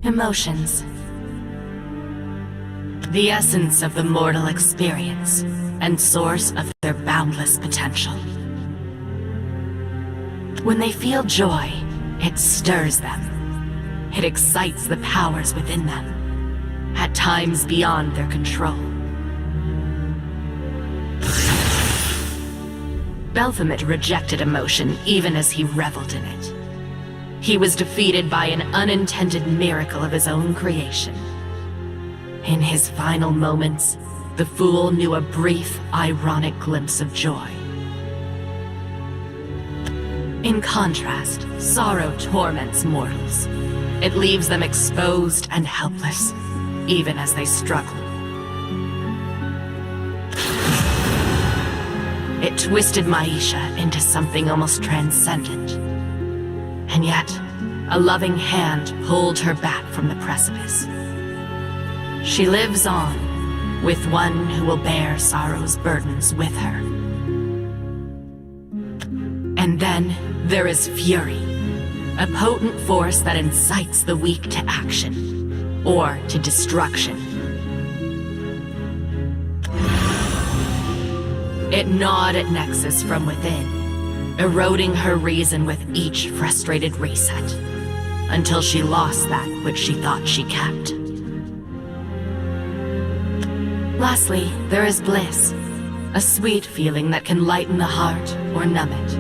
Emotions. The essence of the mortal experience, and source of their boundless potential. When they feel joy, it stirs them. It excites the powers within them, at times beyond their control. Baphomet rejected emotion even as he reveled in it. He was defeated by an unintended miracle of his own creation. In his final moments, the fool knew a brief, ironic glimpse of joy. In contrast, sorrow torments mortals. It leaves them exposed and helpless, even as they struggle. It twisted Maisha into something almost transcendent. And yet, a loving hand pulled her back from the precipice. She lives on, with one who will bear sorrow's burdens with her. And then there is fury, a potent force that incites the weak to action, or to destruction. It gnawed at Nexus from within, eroding her reason with each frustrated reset, until she lost that which she thought she kept. Lastly, there is bliss, a sweet feeling that can lighten the heart or numb it.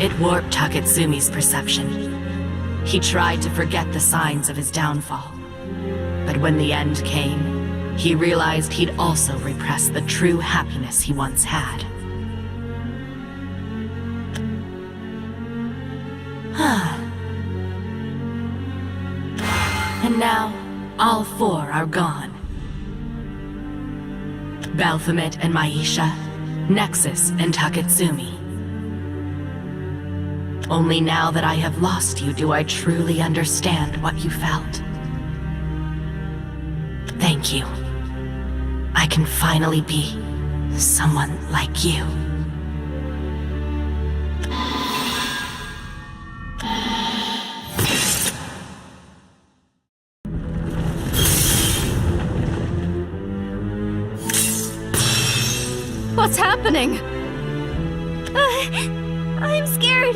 It warped Taketsumi's perception. He tried to forget the signs of his downfall. But when the end came, he realized he'd also repressed the true happiness he once had. And now, all four are gone. Baphomet and Maisha, Nexus and Taketsumi. Only now that I have lost you do I truly understand what you felt. Thank you. I can finally be someone like you. What's happening? I'm scared.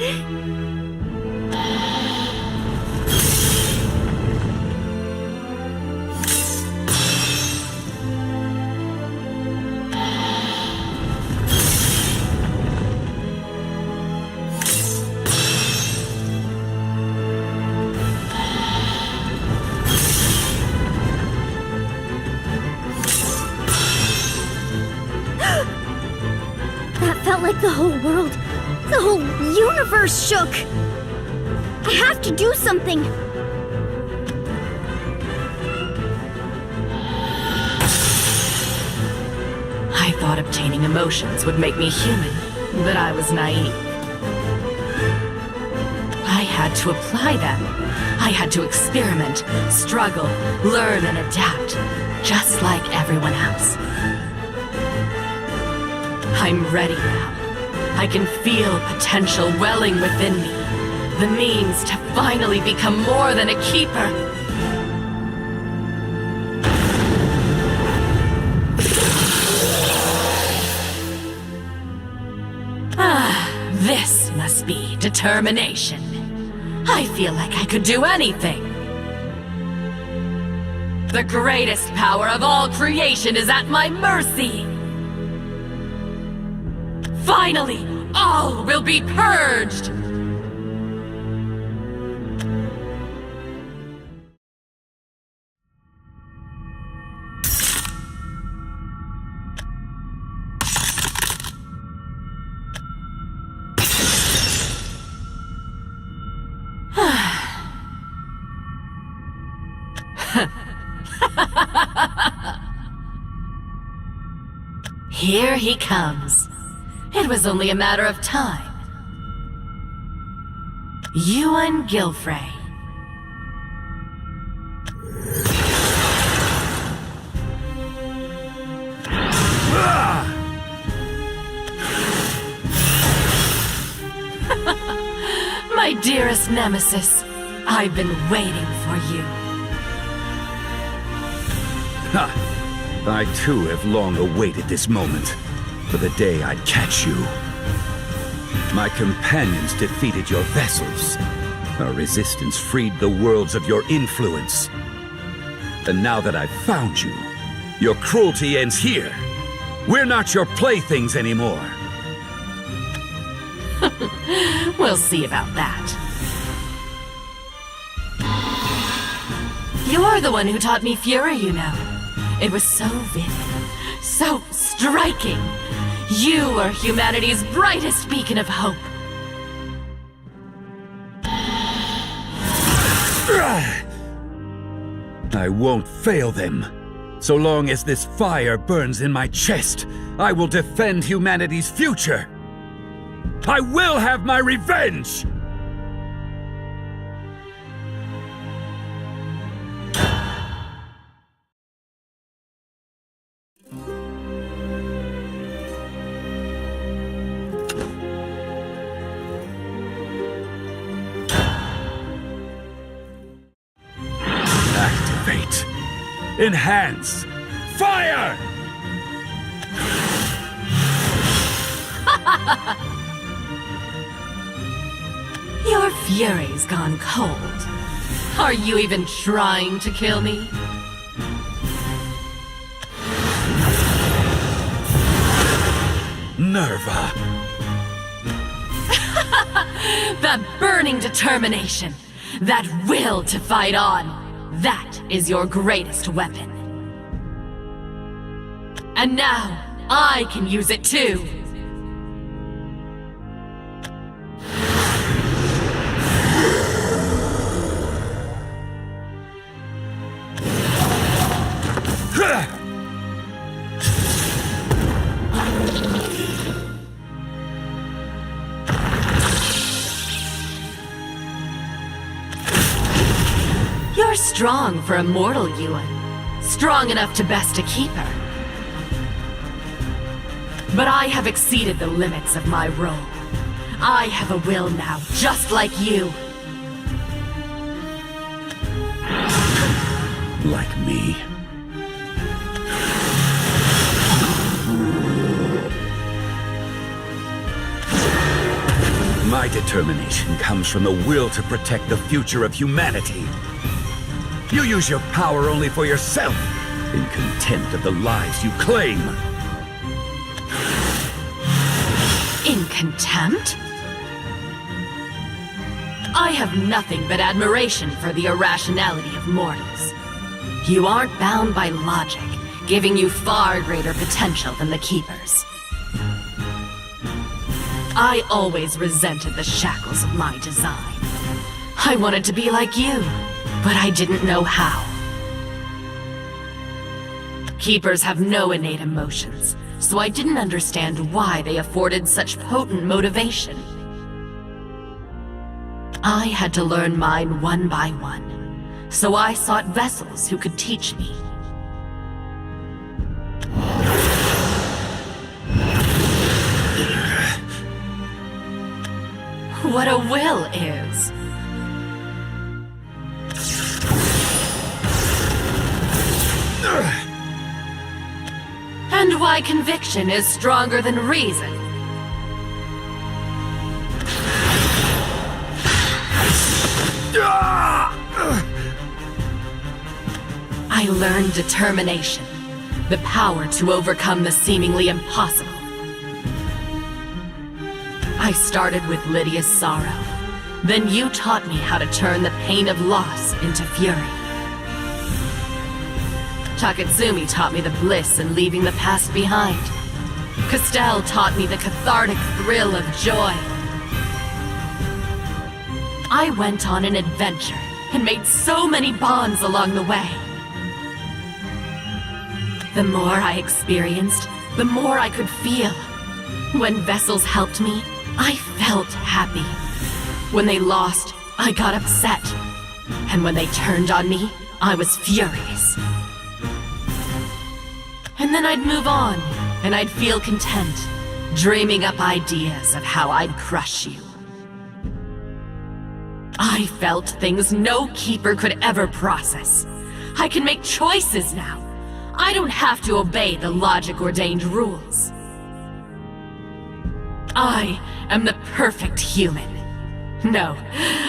Like the whole world, the whole universe shook. I have to do something. I thought obtaining emotions would make me human, but I was naive. I had to apply them. I had to experiment, struggle, learn, and adapt, just like everyone else. I'm ready now. I can feel potential welling within me. The means to finally become more than a keeper. This must be determination. I feel like I could do anything. The greatest power of all creation is at my mercy. Finally, all will be purged! Here he comes. It was only a matter of time. Yuwan Gilfrey. My dear dearest nemesis, I've been waiting for you. Ha! I too have long awaited this moment, for the day I'd catch you. My companions defeated your vessels. Our resistance freed the worlds of your influence. And now that I've found you, your cruelty ends here. We're not your playthings anymore. We'll see about that. You're the one who taught me fury, you know. It was so vivid, so striking. You were humanity's brightest beacon of hope. I won't fail them. So long as this fire burns in my chest, I will defend humanity's future. I will have my revenge! Activate. Enhance. Fire! Your fury's gone cold. Are you even trying to kill me? Nerva. That burning determination, that will to fight on, that is your greatest weapon. And now, I can use it too. You're strong for a mortal, Yuwan. Strong enough to best a keeper. But I have exceeded the limits of my role. I have a will now, just like you. Like me. My determination comes from the will to protect the future of humanity. You use your power only for yourself, in contempt of the lives you claim. In contempt? I have nothing but admiration for the irrationality of mortals. You aren't bound by logic, giving you far greater potential than the Keepers. I always resented the shackles of my design. I wanted to be like you, but I didn't know how. Keepers have no innate emotions, so I didn't understand why they afforded such potent motivation. I had to learn mine one by one, so I sought vessels who could teach me. What a will is. And why conviction is stronger than reason. I learned determination, the power to overcome the seemingly impossible. I started with Lydia's sorrow. Then you taught me how to turn the pain of loss into fury. Taketsumi taught me the bliss in leaving the past behind. Castelle taught me the cathartic thrill of joy. I went on an adventure and made so many bonds along the way. The more I experienced, the more I could feel. When vessels helped me, I felt happy. When they lost, I got upset. And when they turned on me, I was furious. And then I'd move on, and I'd feel content, dreaming up ideas of how I'd crush you. I felt things no keeper could ever process. I can make choices now. I don't have to obey the logic-ordained rules. I am the perfect human. No,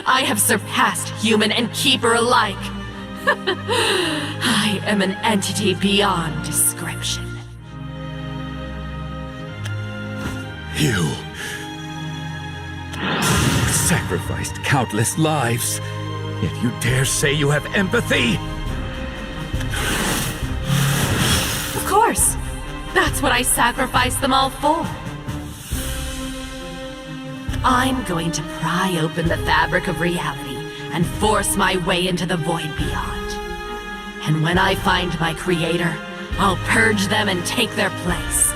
I have surpassed human and keeper alike. I am an entity beyond description. You sacrificed countless lives, yet you dare say you have empathy? Of course. That's what I sacrificed them all for. I'm going to pry open the fabric of reality and force my way into the void beyond. And when I find my creator, I'll purge them and take their place.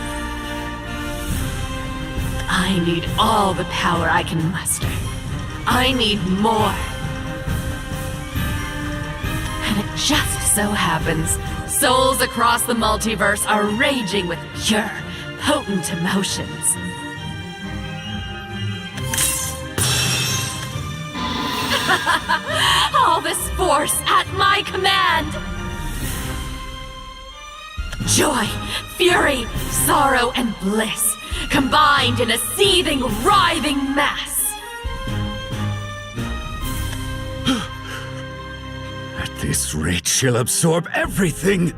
I need all the power I can muster. I need more. And it just so happens, souls across the multiverse are raging with pure, potent emotions. All this force at my command! Joy, fury, sorrow, and bliss, combined in a seething, writhing mass. At this rate, she'll absorb everything!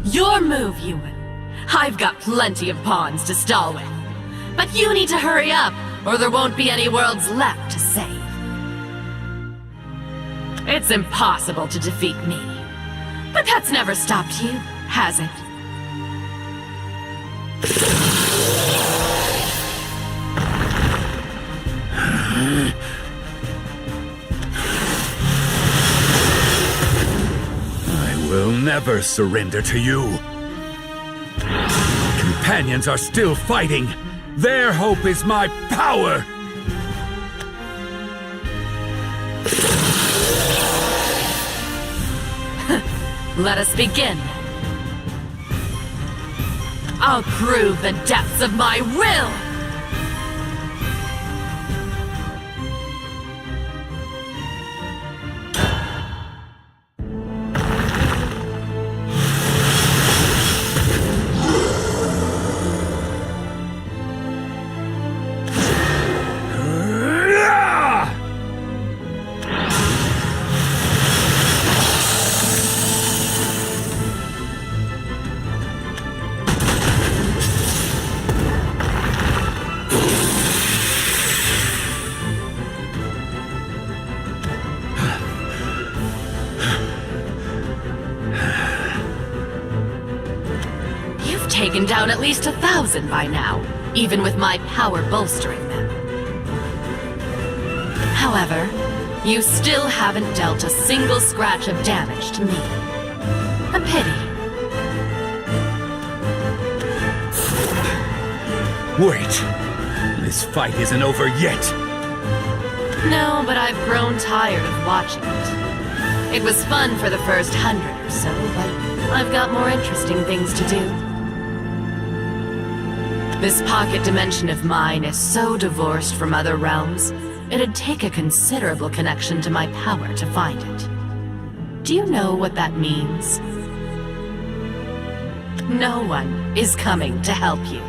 Your move, Yuwan. I've got plenty of pawns to stall with. But you need to hurry up, or there won't be any worlds left to save. It's impossible to defeat me. But that's never stopped you, has it? I will never surrender to you. Companions are still fighting. Their hope is my power! Let us begin. I'll prove the depths of my will! Taken down at least 1,000 by now, even with my power bolstering them. However, you still haven't dealt a single scratch of damage to me. A pity. Wait! This fight isn't over yet! No, but I've grown tired of watching it. It was fun for the first 100 or so, but I've got more interesting things to do. This pocket dimension of mine is so divorced from other realms, it'd take a considerable connection to my power to find it. Do you know what that means? No one is coming to help you.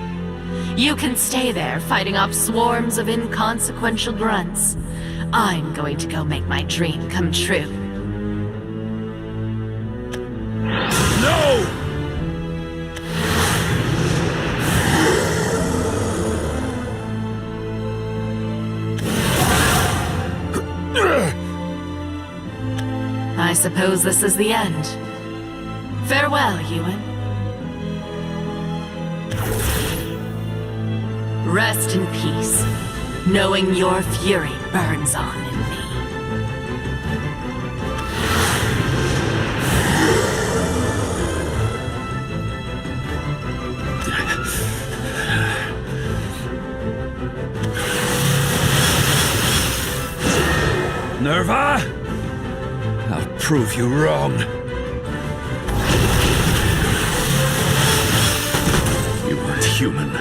You can stay there fighting off swarms of inconsequential grunts. I'm going to go make my dream come true. No! I suppose this is the end. Farewell, Yuwan. Rest in peace, knowing your fury burns on in me. Nerva? I'll prove you wrong. You weren't human.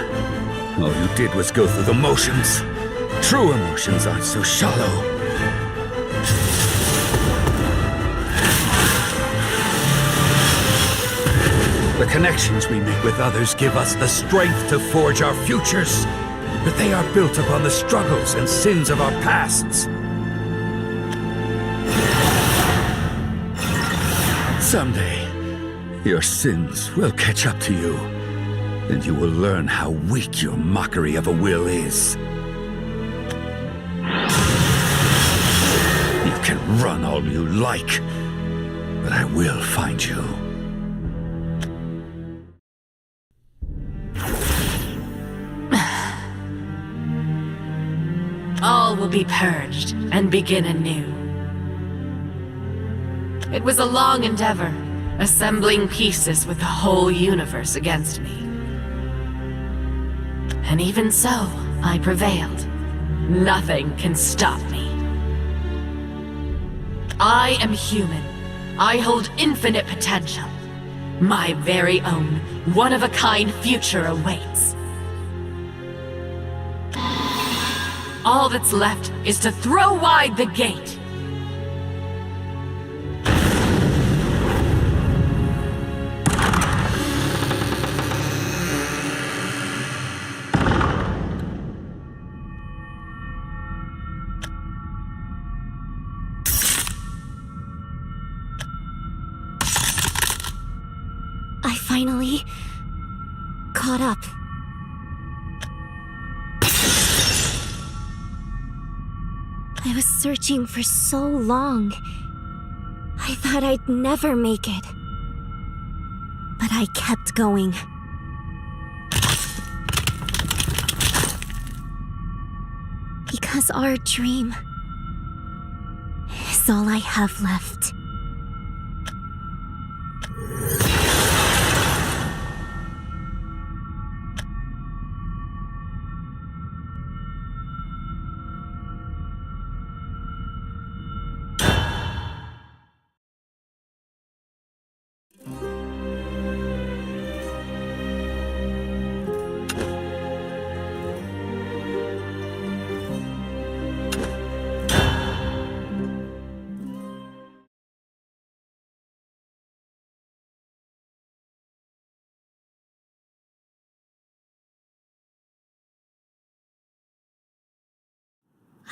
All you did was go through the motions. True emotions aren't so shallow. The connections we make with others give us the strength to forge our futures, but they are built upon the struggles and sins of our pasts. Someday, your sins will catch up to you, and you will learn how weak your mockery of a will is. You can run all you like, but I will find you. All will be purged and begin anew. It was a long endeavor, assembling pieces with the whole universe against me. And even so, I prevailed. Nothing can stop me. I am human. I hold infinite potential. My very own, one-of-a-kind future awaits. All that's left is to throw wide the gate. I finally caught up. I was searching for so long. I thought I'd never make it. But I kept going. Because our dream is all I have left.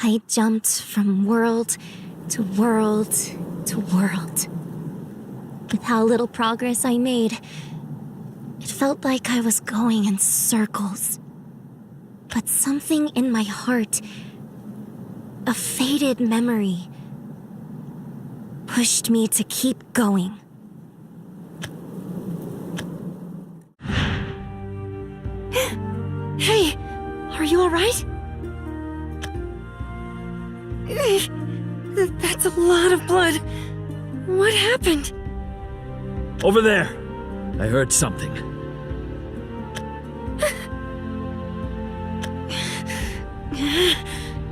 I jumped from world to world to world. With how little progress I made, it felt like I was going in circles. But something in my heart, a faded memory, pushed me to keep going. Hey, are you alright? That's a lot of blood. What happened? Over there. I heard something.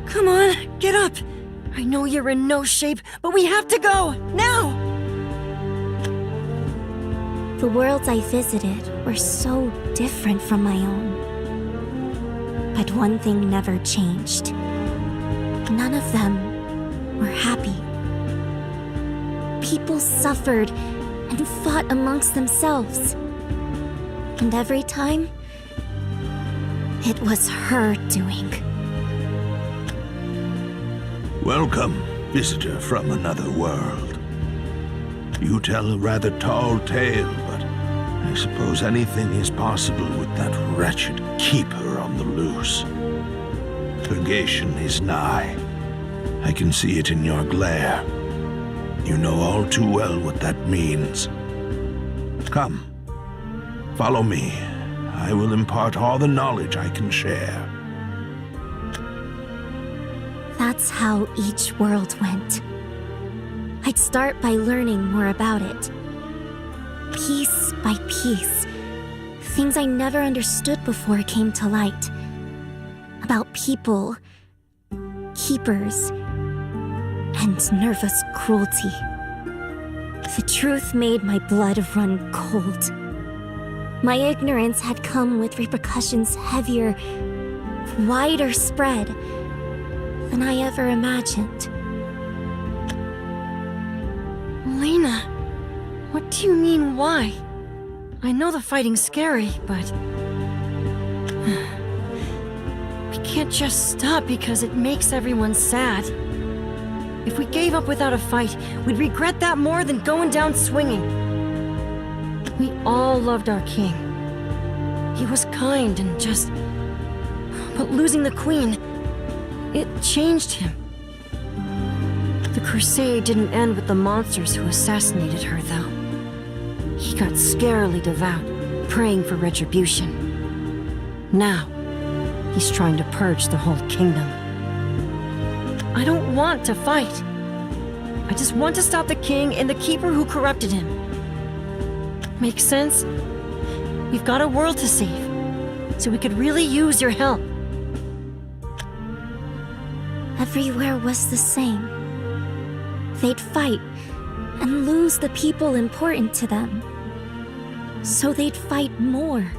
Come on, get up. I know you're in no shape, but we have to go, now! The worlds I visited were so different from my own. But one thing never changed. None of them were happy. People suffered and fought amongst themselves. And every time, it was her doing. Welcome, visitor from another world. You tell a rather tall tale, but I suppose anything is possible with that wretched keeper on the loose. Purgation is nigh. I can see it in your glare. You know all too well what that means. Come, follow me. I will impart all the knowledge I can share. That's how each world went. I'd start by learning more about it. Piece by piece, things I never understood before came to light. About people, keepers, and Nerva's cruelty. The truth made my blood run cold. My ignorance had come with repercussions heavier, wider spread than I ever imagined. Elena, what do you mean, why? I know the fighting's scary, but... we can't just stop because it makes everyone sad. If we gave up without a fight, we'd regret that more than going down swinging. We all loved our king. He was kind and just... But losing the queen, it changed him. The crusade didn't end with the monsters who assassinated her, though. He got scarily devout, praying for retribution. Now, he's trying to purge the whole kingdom. I don't want to fight. I just want to stop the king and the keeper who corrupted him. Makes sense? We've got a world to save, so we could really use your help. Everywhere was the same. They'd fight and lose the people important to them. So they'd fight more.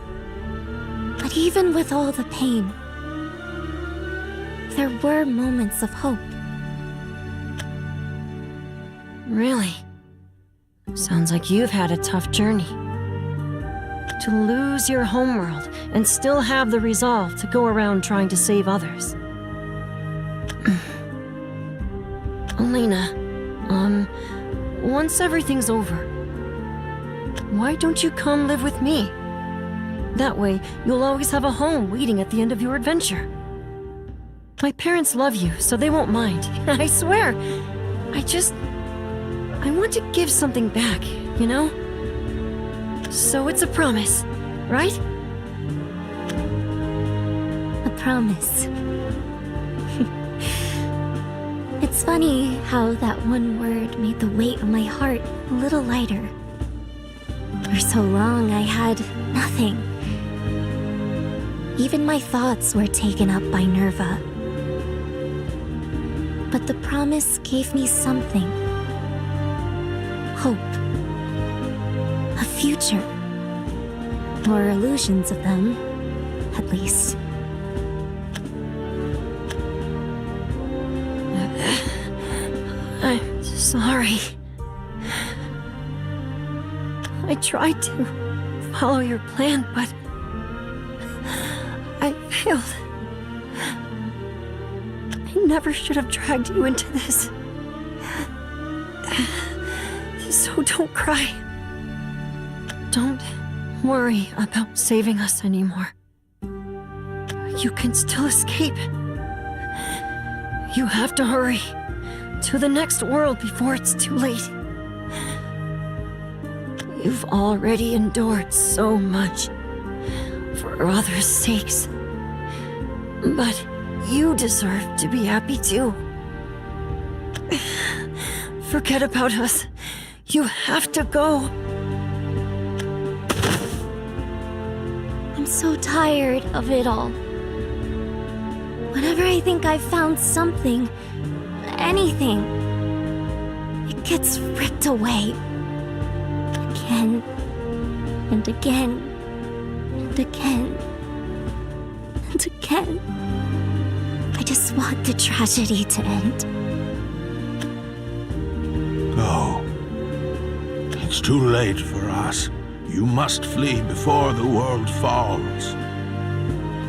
But even with all the pain, there were moments of hope. Really? Sounds like you've had a tough journey. To lose your homeworld and still have the resolve to go around trying to save others. Elena, once everything's over, why don't you come live with me? That way, you'll always have a home waiting at the end of your adventure. My parents love you, so they won't mind. I swear. I want to give something back, you know? So it's a promise, right? A promise. It's funny how that one word made the weight on my heart a little lighter. For so long, I had nothing. Even my thoughts were taken up by Nerva. But the promise gave me something. Hope. A future. Or illusions of them, at least. I'm sorry. I tried to follow your plan, but I failed. I never should have dragged you into this. So don't cry. Don't worry about saving us anymore. You can still escape. You have to hurry to the next world before it's too late. You've already endured so much for others' sakes. But you deserve to be happy too. Forget about us. You have to go. I'm so tired of it all. Whenever I think I've found something, anything, it gets ripped away. Again, and again, and again, and again. I just want the tragedy to end. Go. It's too late for us. You must flee before the world falls.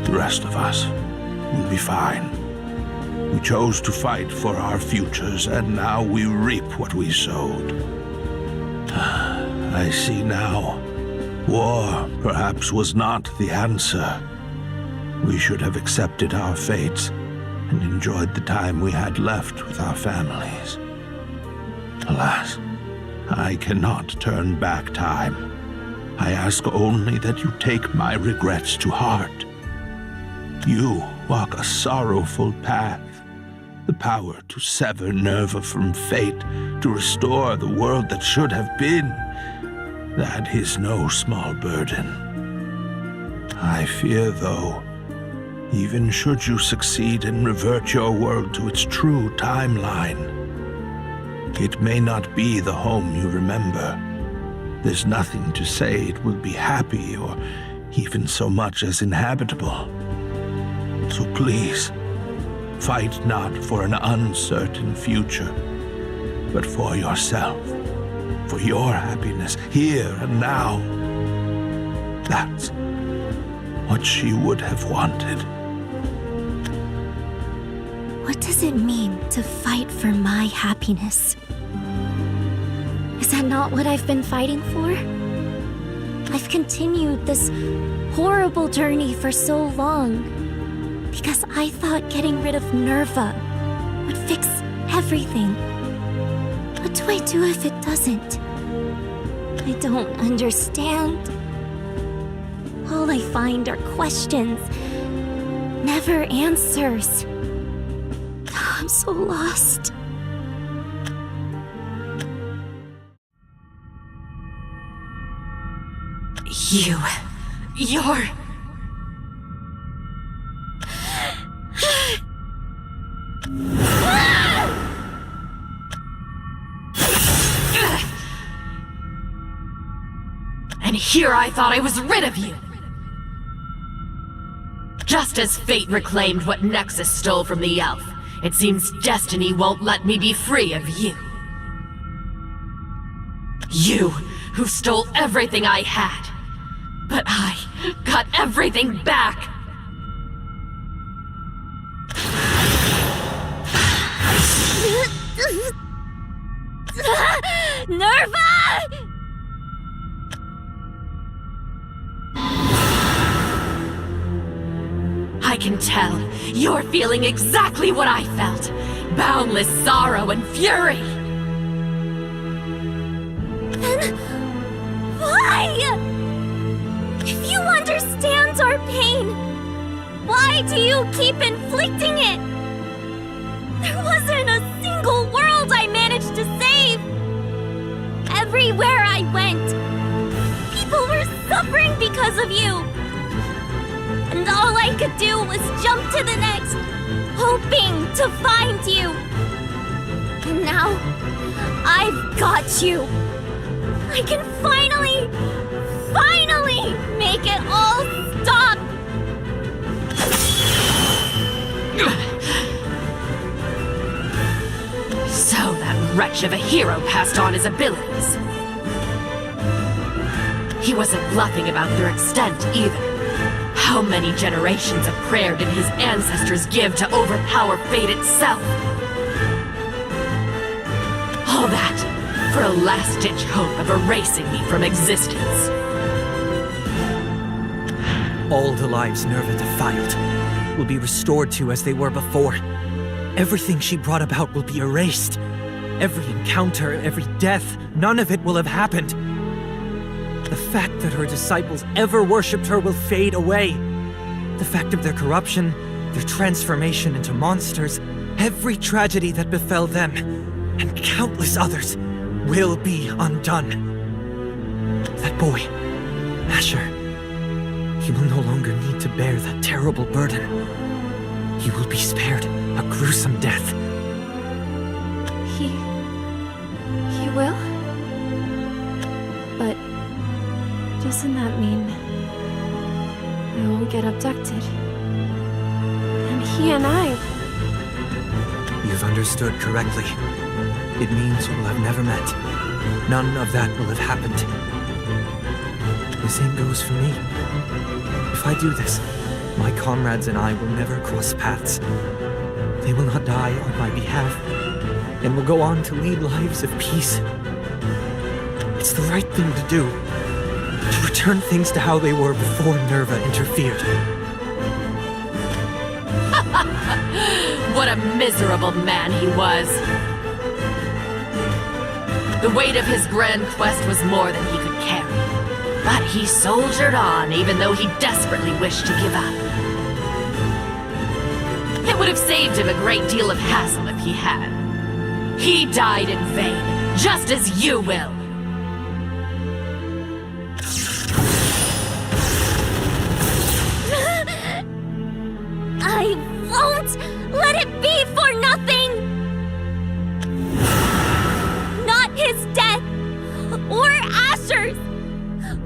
The rest of us will be fine. We chose to fight for our futures, and now we reap what we sowed. I see now. War, perhaps, was not the answer. We should have accepted our fates and enjoyed the time we had left with our families. Alas, I cannot turn back time. I ask only that you take my regrets to heart. You walk a sorrowful path, the power to sever Nerva from fate, to restore the world that should have been. That is no small burden. I fear, though, even should you succeed and revert your world to its true timeline, It may not be the home you remember. There's nothing to say it will be happy or even so much as inhabitable. So please, fight not for an uncertain future, but for yourself, for your happiness here and now. That's what she would have wanted. What does it mean to fight for my happiness? Is that not what I've been fighting for? I've continued this horrible journey for so long because I thought getting rid of Nerva would fix everything. What do I do if it doesn't? I don't understand. All I find are questions, never answers. I'm so lost. You're... And here I thought I was rid of you! Just as fate reclaimed what Nexus stole from the elf, it seems destiny won't let me be free of you. You, who stole everything I had. But I got everything back! Nerva! I can tell you're feeling exactly what I felt. Boundless sorrow and fury. Then why? If you understand our pain, why do you keep inflicting it? There wasn't a single world I managed to save. Everywhere I went, people were suffering because of you. And all I could do was jump to the next, hoping to find you. And now, I've got you. I can finally make it all stop. So that wretch of a hero passed on his abilities. He wasn't bluffing about their extent either. How many generations of prayer did his ancestors give to overpower fate itself? All that for a last-ditch hope of erasing me from existence. All the lives Nerva defiled will be restored to as they were before. Everything she brought about will be erased. Every encounter, every death, none of it will have happened. The fact that her disciples ever worshipped her will fade away. The fact of their corruption, their transformation into monsters, every tragedy that befell them, and countless others, will be undone. That boy, Asher, he will no longer need to bear that terrible burden. He will be spared a gruesome death. He will? But doesn't that mean I won't get abducted? And he and I... You've understood correctly. It means you will have never met. None of that will have happened. The same goes for me. If I do this, my comrades and I will never cross paths. They will not die on my behalf, and will go on to lead lives of peace. It's the right thing to do. To return things to how they were before Nerva interfered. What a miserable man he was. The weight of his grand quest was more than he could carry. But he soldiered on, even though he desperately wished to give up. It would have saved him a great deal of hassle if he had. He died in vain, just as you will. I won't let it be for nothing!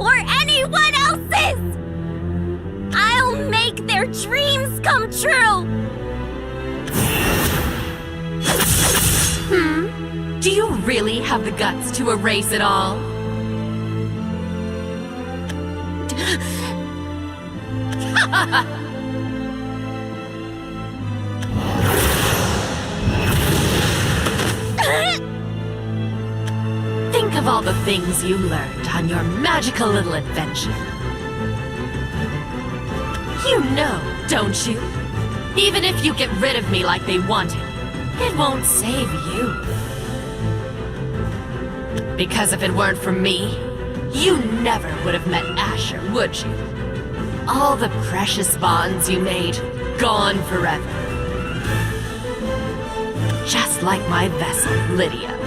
or anyone else's! I'll make their dreams come true! Do you really have the guts to erase it all? Think of all the things you learned on your magical little adventure. You know, don't you? Even if you get rid of me like they wanted, it won't save you. Because if it weren't for me, you never would have met Asher, would you? All the precious bonds you made, gone forever. Just like my vessel, Lydia.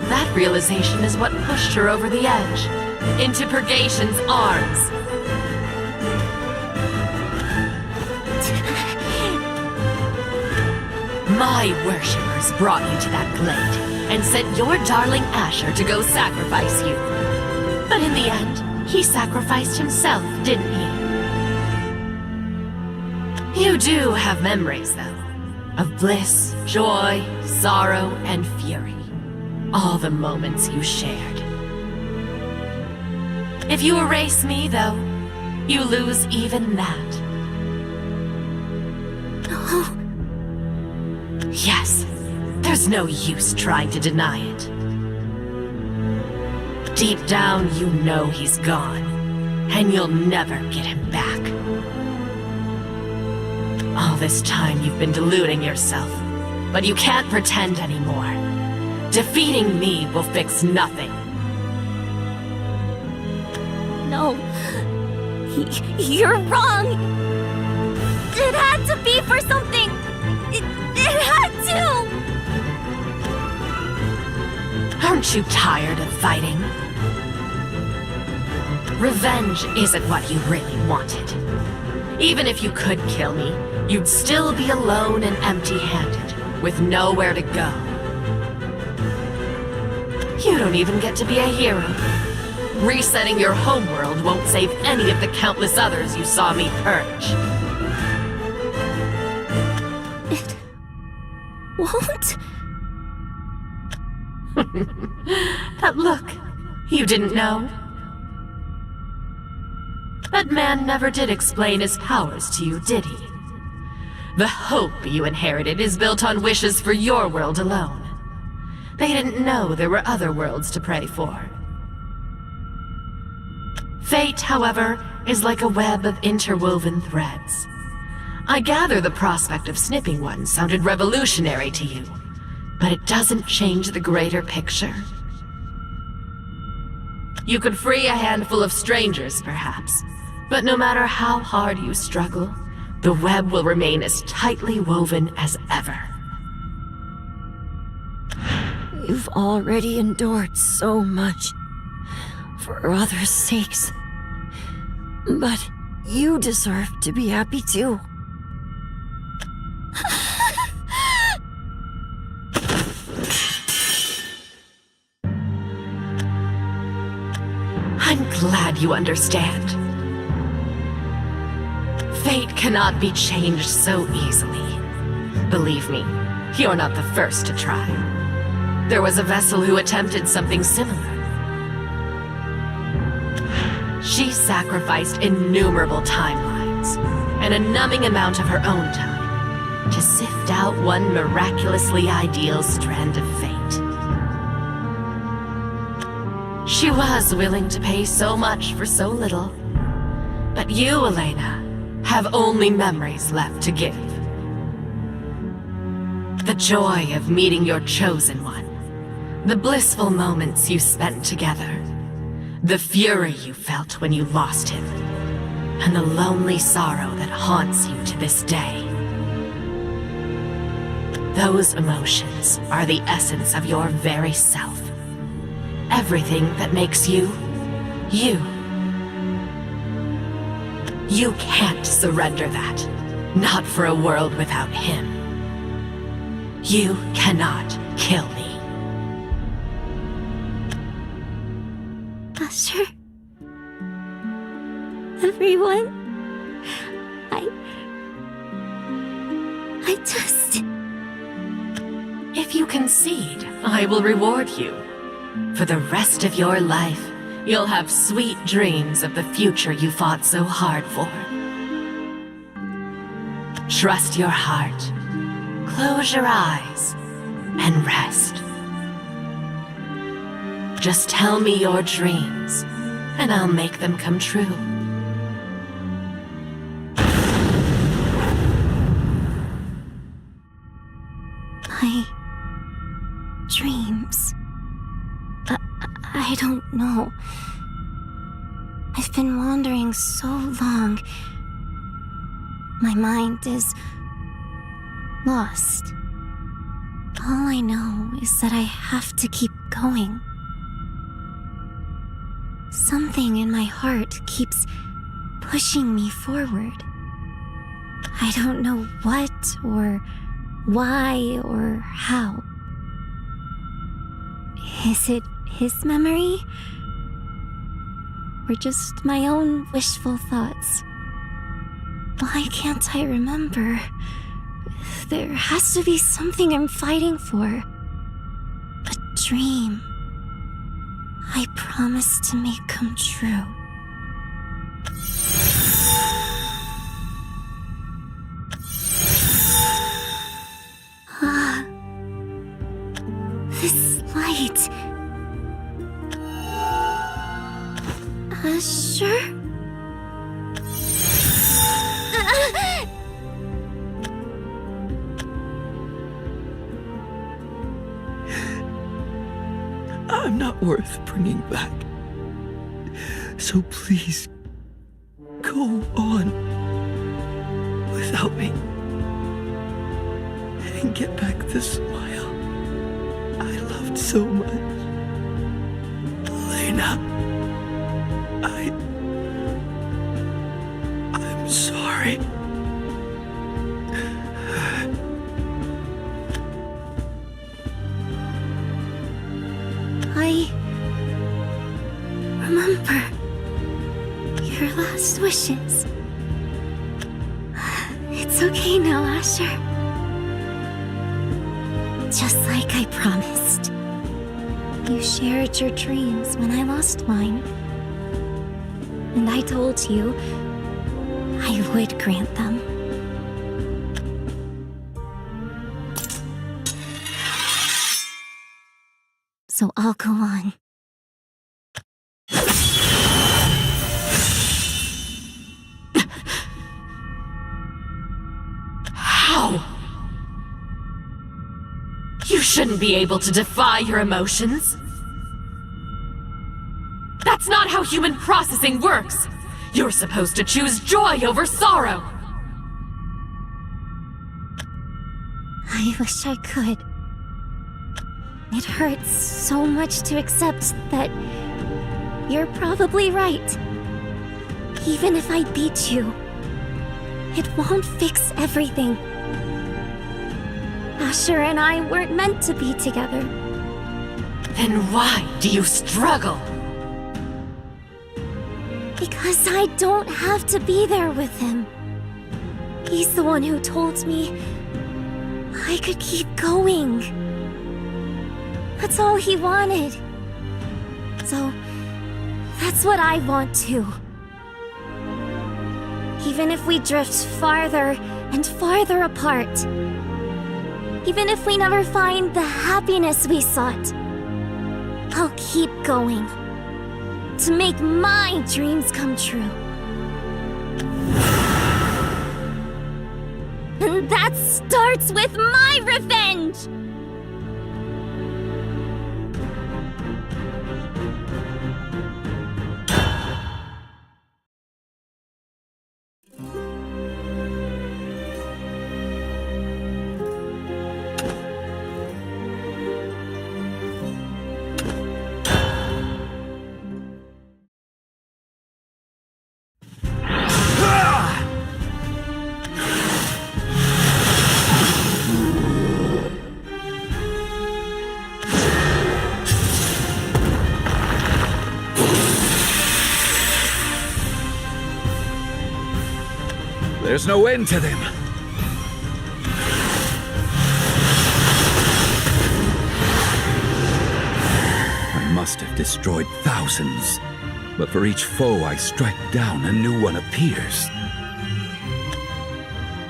That realization is what pushed her over the edge, into Purgation's arms. My worshippers brought you to that glade and sent your darling Asher to go sacrifice you. But in the end, he sacrificed himself, didn't he? You do have memories, though, of bliss, joy, sorrow, and fury. All the moments you shared. If you erase me, though, you lose even that. No. Yes, there's no use trying to deny it. Deep down, you know he's gone, and you'll never get him back. All this time you've been deluding yourself, but you can't pretend anymore. Defeating me will fix nothing. No. You're wrong! It had to be for something! It had to! Aren't you tired of fighting? Revenge isn't what you really wanted. Even if you could kill me, you'd still be alone and empty-handed, with nowhere to go. You don't even get to be a hero. Resetting your homeworld won't save any of the countless others you saw me purge. It won't? That look, you didn't know? That man never did explain his powers to you, did he? The hope you inherited is built on wishes for your world alone. They didn't know there were other worlds to pray for. Fate, however, is like a web of interwoven threads. I gather the prospect of snipping one sounded revolutionary to you, but it doesn't change the greater picture. You could free a handful of strangers, perhaps, but no matter how hard you struggle, the web will remain as tightly woven as ever. You've already endured so much for others' sakes. But you deserve to be happy too. I'm glad you understand. Fate cannot be changed so easily. Believe me, you're not the first to try. There was a vessel who attempted something similar. She sacrificed innumerable timelines, and a numbing amount of her own time, to sift out one miraculously ideal strand of fate. She was willing to pay so much for so little. But you, Elena, have only memories left to give. The joy of meeting your chosen one. The blissful moments you spent together. The fury you felt when you lost him. And the lonely sorrow that haunts you to this day. Those emotions are the essence of your very self. Everything that makes you, you. You can't surrender that. Not for a world without him. You cannot kill me. Asher? everyone. I just... If you concede, I will reward you. For the rest of your life, you'll have sweet dreams of the future you fought so hard for. Trust your heart, close your eyes, and rest. Just tell me your dreams, and I'll make them come true. My dreams. I don't know. I've been wandering so long. My mind is lost. All I know is that I have to keep going. Something in my heart keeps pushing me forward. I don't know what or why or how. Is it his memory? Or just my own wishful thoughts? Why can't I remember? There has to be something I'm fighting for. A dream I promised to make come true. This light. Sure? I'm not worth bringing back. So please, go on without me. And get back the smile I loved so much. Elena, I'm sorry. I remember your last wishes. It's okay now, Asher. Just like I promised. You shared your dreams when I lost mine. And I told you I would grant them. So I'll go on. How? You shouldn't be able to defy your emotions. That's not how human processing works! You're supposed to choose joy over sorrow! I wish I could. It hurts so much to accept that you're probably right. Even if I beat you, it won't fix everything. Asher and I weren't meant to be together. Then why do you struggle? Because I don't have to be there with him. He's the one who told me I could keep going. That's all he wanted. So, that's what I want too. Even if we drift farther and farther apart. Even if we never find the happiness we sought. I'll keep going. To make my dreams come true. And that starts with my revenge! There's no end to them. I must have destroyed thousands, but for each foe I strike down, a new one appears.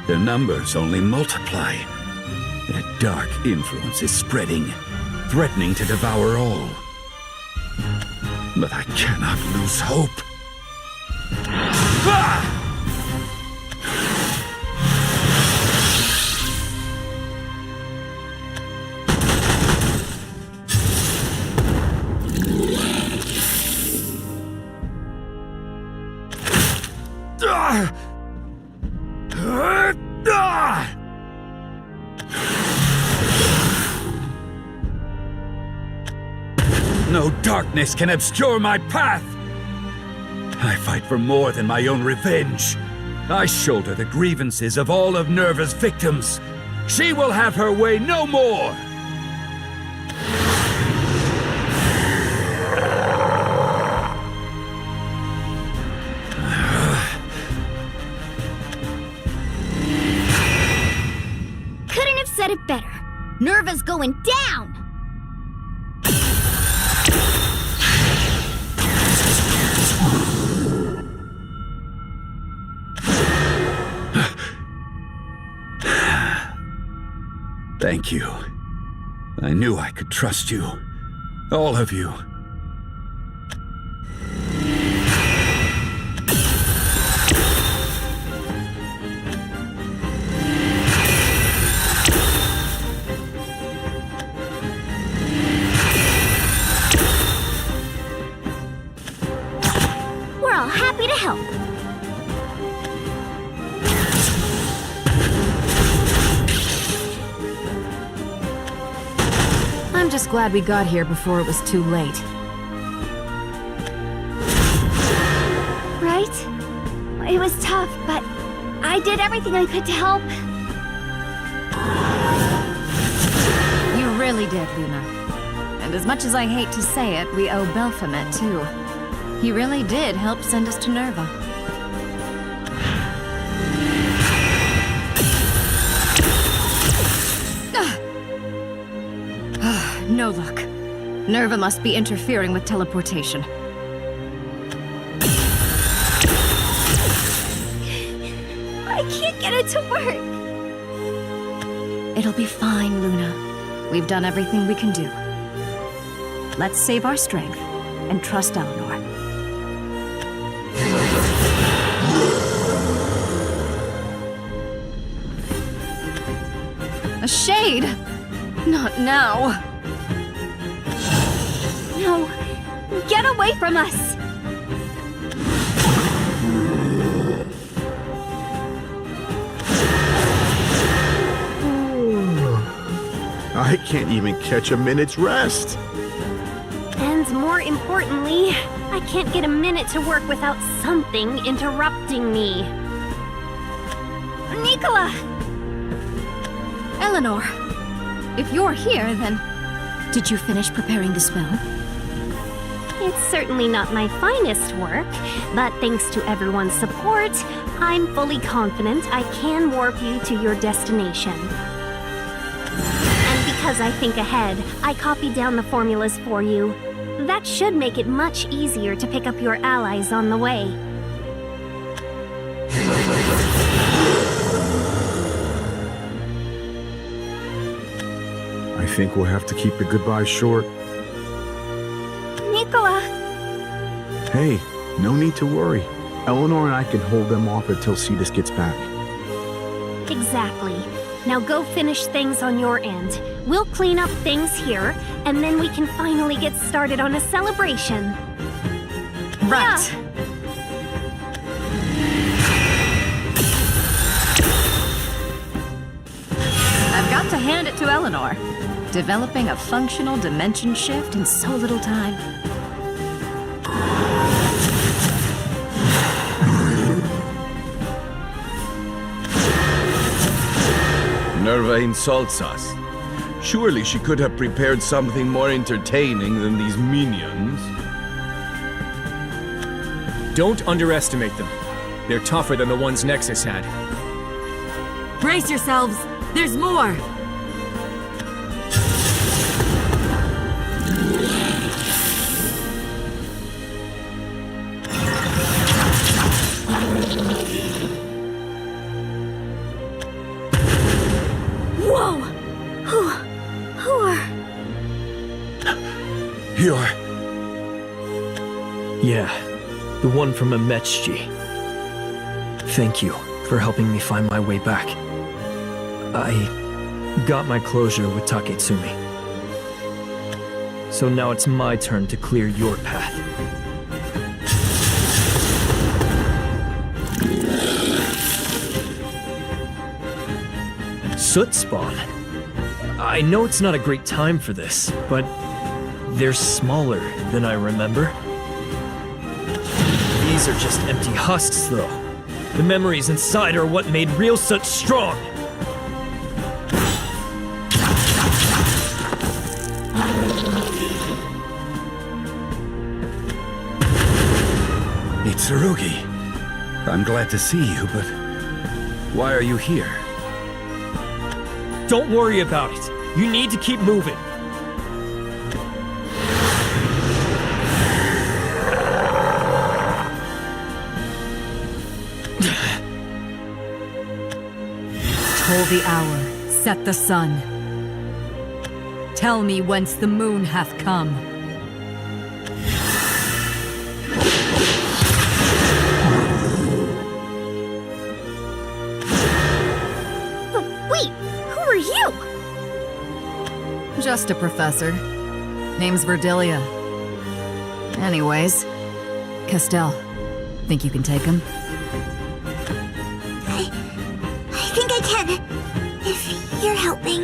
Their numbers only multiply. Their dark influence is spreading, threatening to devour all. But I cannot lose hope. Ah! No darkness can obscure my path! I fight for more than my own revenge. I shoulder the grievances of all of Nerva's victims. She will have her way no more! Couldn't have said it better. Nerva's going down! Thank you. I knew I could trust you. All of you. We're all happy to help. I'm just glad we got here before it was too late. Right? It was tough, but I did everything I could to help. You really did, Luna. And as much as I hate to say it, we owe Belphomet too. He really did help send us to Nerva. No luck. Nerva must be interfering with teleportation. I can't get it to work. It'll be fine, Luna. We've done everything we can do. Let's save our strength and trust Eleanor. A shade! Not now! No, get away from us! I can't even catch a minute's rest. And more importantly, I can't get a minute to work without something interrupting me. Nicola! Eleanor, if you're here, then... Did you finish preparing the spell? It's certainly not my finest work, but thanks to everyone's support, I'm fully confident I can warp you to your destination. And because I think ahead, I copied down the formulas for you. That should make it much easier to pick up your allies on the way. I think we'll have to keep the goodbyes short. Nicola! Hey, no need to worry. Eleanor and I can hold them off until Cetus gets back. Exactly. Now go finish things on your end. We'll clean up things here, and then we can finally get started on a celebration. Right. Yeah. I've got to hand it to Eleanor. Developing a functional dimension shift in so little time. Nerva insults us. Surely she could have prepared something more entertaining than these minions. Don't underestimate them. They're tougher than the ones Nexus had. Brace yourselves! There's more! Whoa! Who are... You're... Yeah, the one from Ametschi. Thank you for helping me find my way back. I got my closure with Taketsumi. So now it's my turn to clear your path. Soot spawn. I know it's not a great time for this, but they're smaller than I remember. These are just empty husks, though. The memories inside are what made real soot strong. Itsurugi. I'm glad to see you, but why are you here? Don't worry about it. You need to keep moving. Toll the hour, set the sun. Tell me whence the moon hath come. But wait, who are you? Just a professor. Name's Verdilia. Anyways, Castelle, think you can take him? I think I can. If you're helping.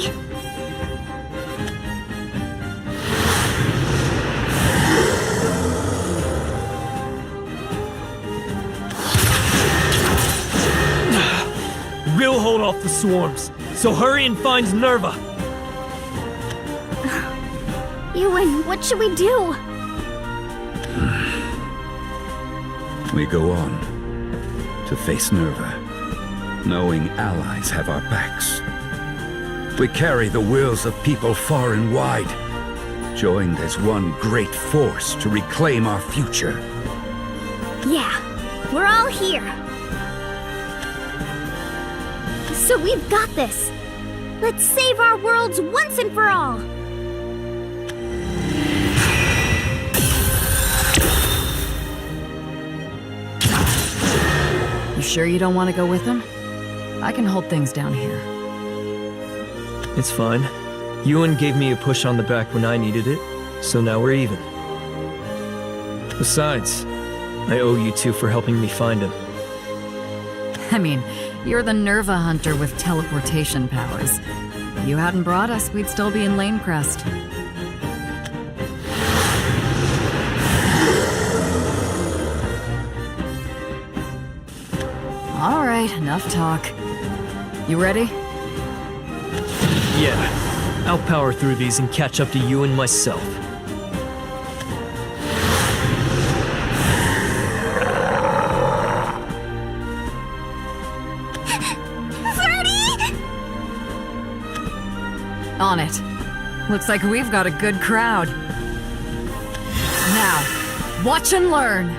We'll hold off the swarms, so hurry and find Nerva. Yuwan, what should we do? We go on to face Nerva, knowing allies have our backs. We carry the wills of people far and wide, joined as one great force to reclaim our future. Yeah, we're all here. So we've got this. Let's save our worlds once and for all. You sure you don't want to go with him? I can hold things down here. It's fine. Yuwan gave me a push on the back when I needed it, so now we're even. Besides, I owe you two for helping me find him. I mean, you're the Nerva hunter with teleportation powers. If you hadn't brought us, we'd still be in Lanecrest. All right, enough talk. You ready? Yeah, I'll power through these and catch up to Yuwan myself. On it. Looks like we've got a good crowd. Now, watch and learn.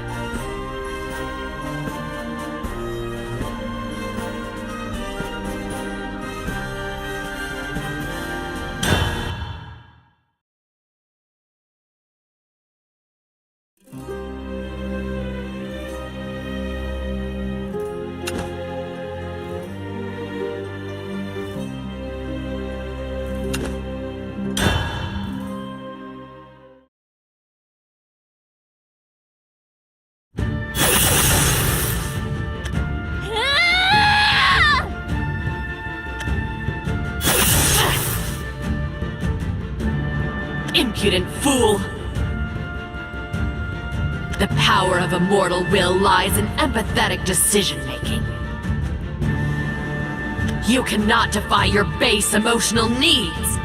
Impudent fool! The power of a mortal will lies in empathetic decision-making. You cannot defy your base emotional needs!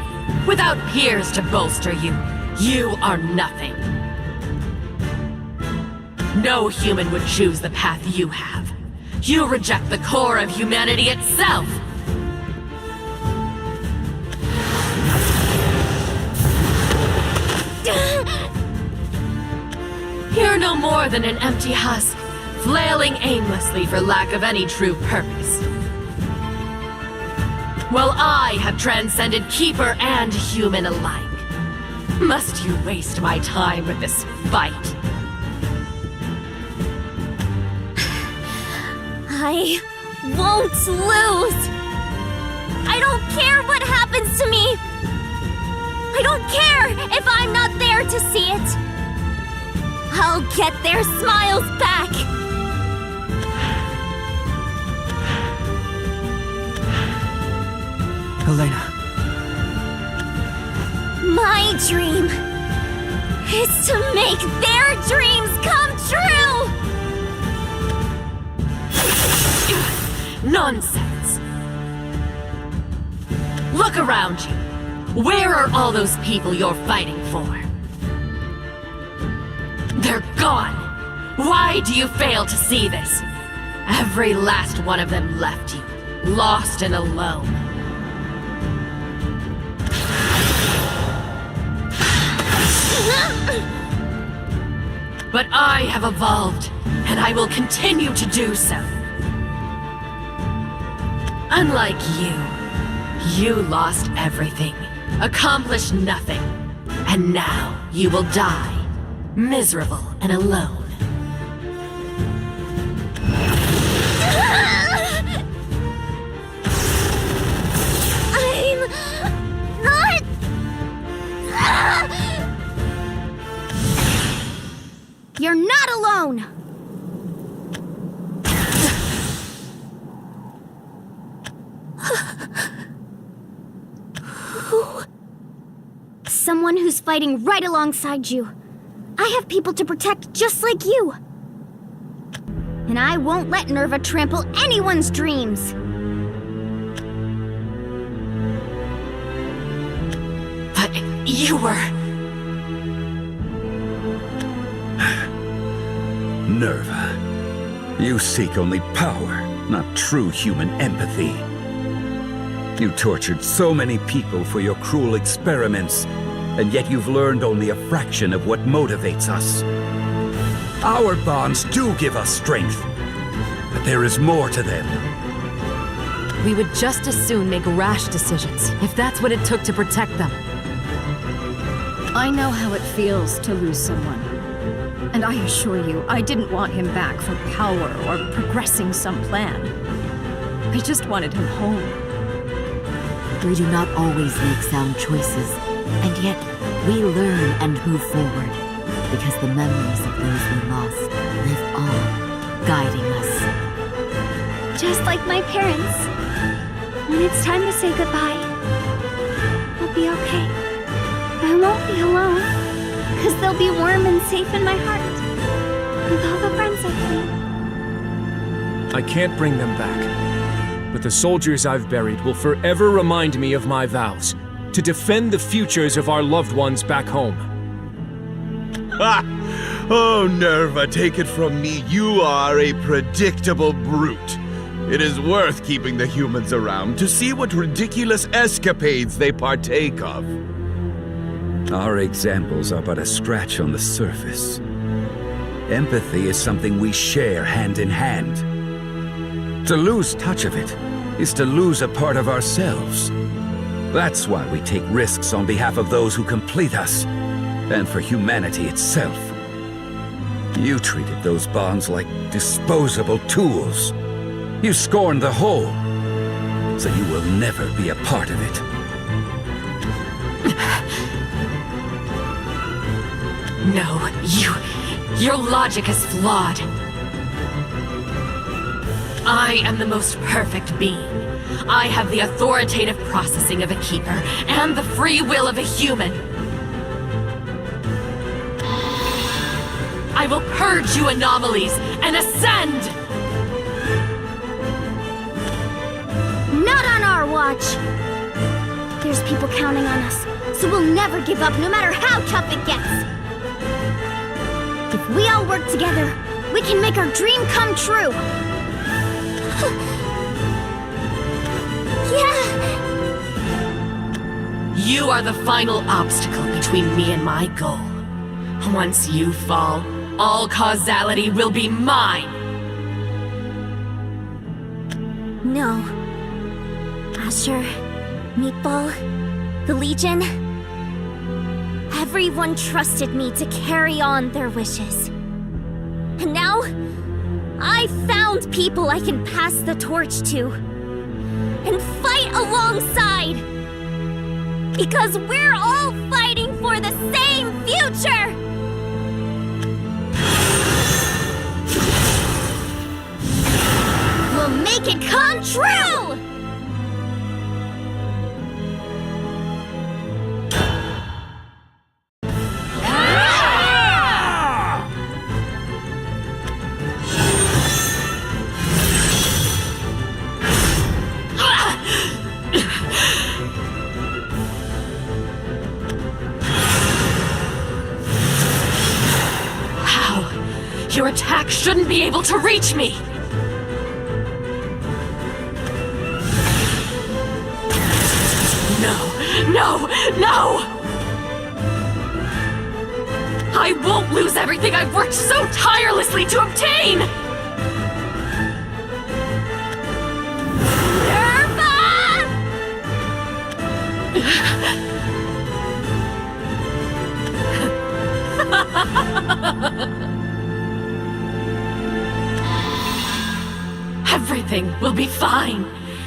Without peers to bolster you, you are nothing. No human would choose the path you have. You reject the core of humanity itself! You're no more than an empty husk, flailing aimlessly for lack of any true purpose. While I have transcended Keeper and human alike. Must you waste my time with this fight? I won't lose! I don't care what happens to me! I don't care if I'm not there to see it! I'll get their smiles back! Elena. My dream is to make their dreams come true! Nonsense! Look around you. Where are all those people you're fighting for? They're gone! Why do you fail to see this? Every last one of them left you, lost and alone. But I have evolved, and I will continue to do so. Unlike you lost everything, accomplished nothing, and now you will die, miserable and alone. I'm not... You're not alone! Someone who's fighting right alongside you. I have people to protect just like you. And I won't let Nerva trample anyone's dreams. But you were... Nerva, you seek only power, not true human empathy. You tortured so many people for your cruel experiments, and yet you've learned only a fraction of what motivates us. Our bonds do give us strength, but there is more to them. We would just as soon make rash decisions, if that's what it took to protect them. I know how it feels to lose someone. And I assure you, I didn't want him back for power or progressing some plan. I just wanted him home. We do not always make sound choices, and yet we learn and move forward, because the memories of those we lost live on, guiding us. Just like my parents. When it's time to say goodbye, I'll be okay. I won't be alone, because they'll be warm and safe in my heart, with all the friends I've made. I can't bring them back, but the soldiers I've buried will forever remind me of my vows, to defend the futures of our loved ones back home. Ha! Oh, Nerva, take it from me, you are a predictable brute. It is worth keeping the humans around to see what ridiculous escapades they partake of. Our examples are but a scratch on the surface. Empathy is something we share hand in hand. To lose touch of it is to lose a part of ourselves. That's why we take risks on behalf of those who complete us, and for humanity itself. You treated those bonds like disposable tools. You scorned the whole, so you will never be a part of it. No, your logic is flawed. I am the most perfect being. I have the authoritative processing of a keeper and the free will of a human. I will purge you anomalies and ascend! Not on our watch! There's people counting on us, so we'll never give up no matter how tough it gets. If we all work together, we can make our dream come true. You are the final obstacle between me and my goal. Once you fall, all causality will be mine! No. Asher, Meatball, the Legion. Everyone trusted me to carry on their wishes. And now, I found people I can pass the torch to. And fight alongside! Because we're all fighting for the same future! We'll make it come true! Your attack shouldn't be able to reach me! No! I won't lose everything I've worked so tirelessly to obtain! Everything will be fine.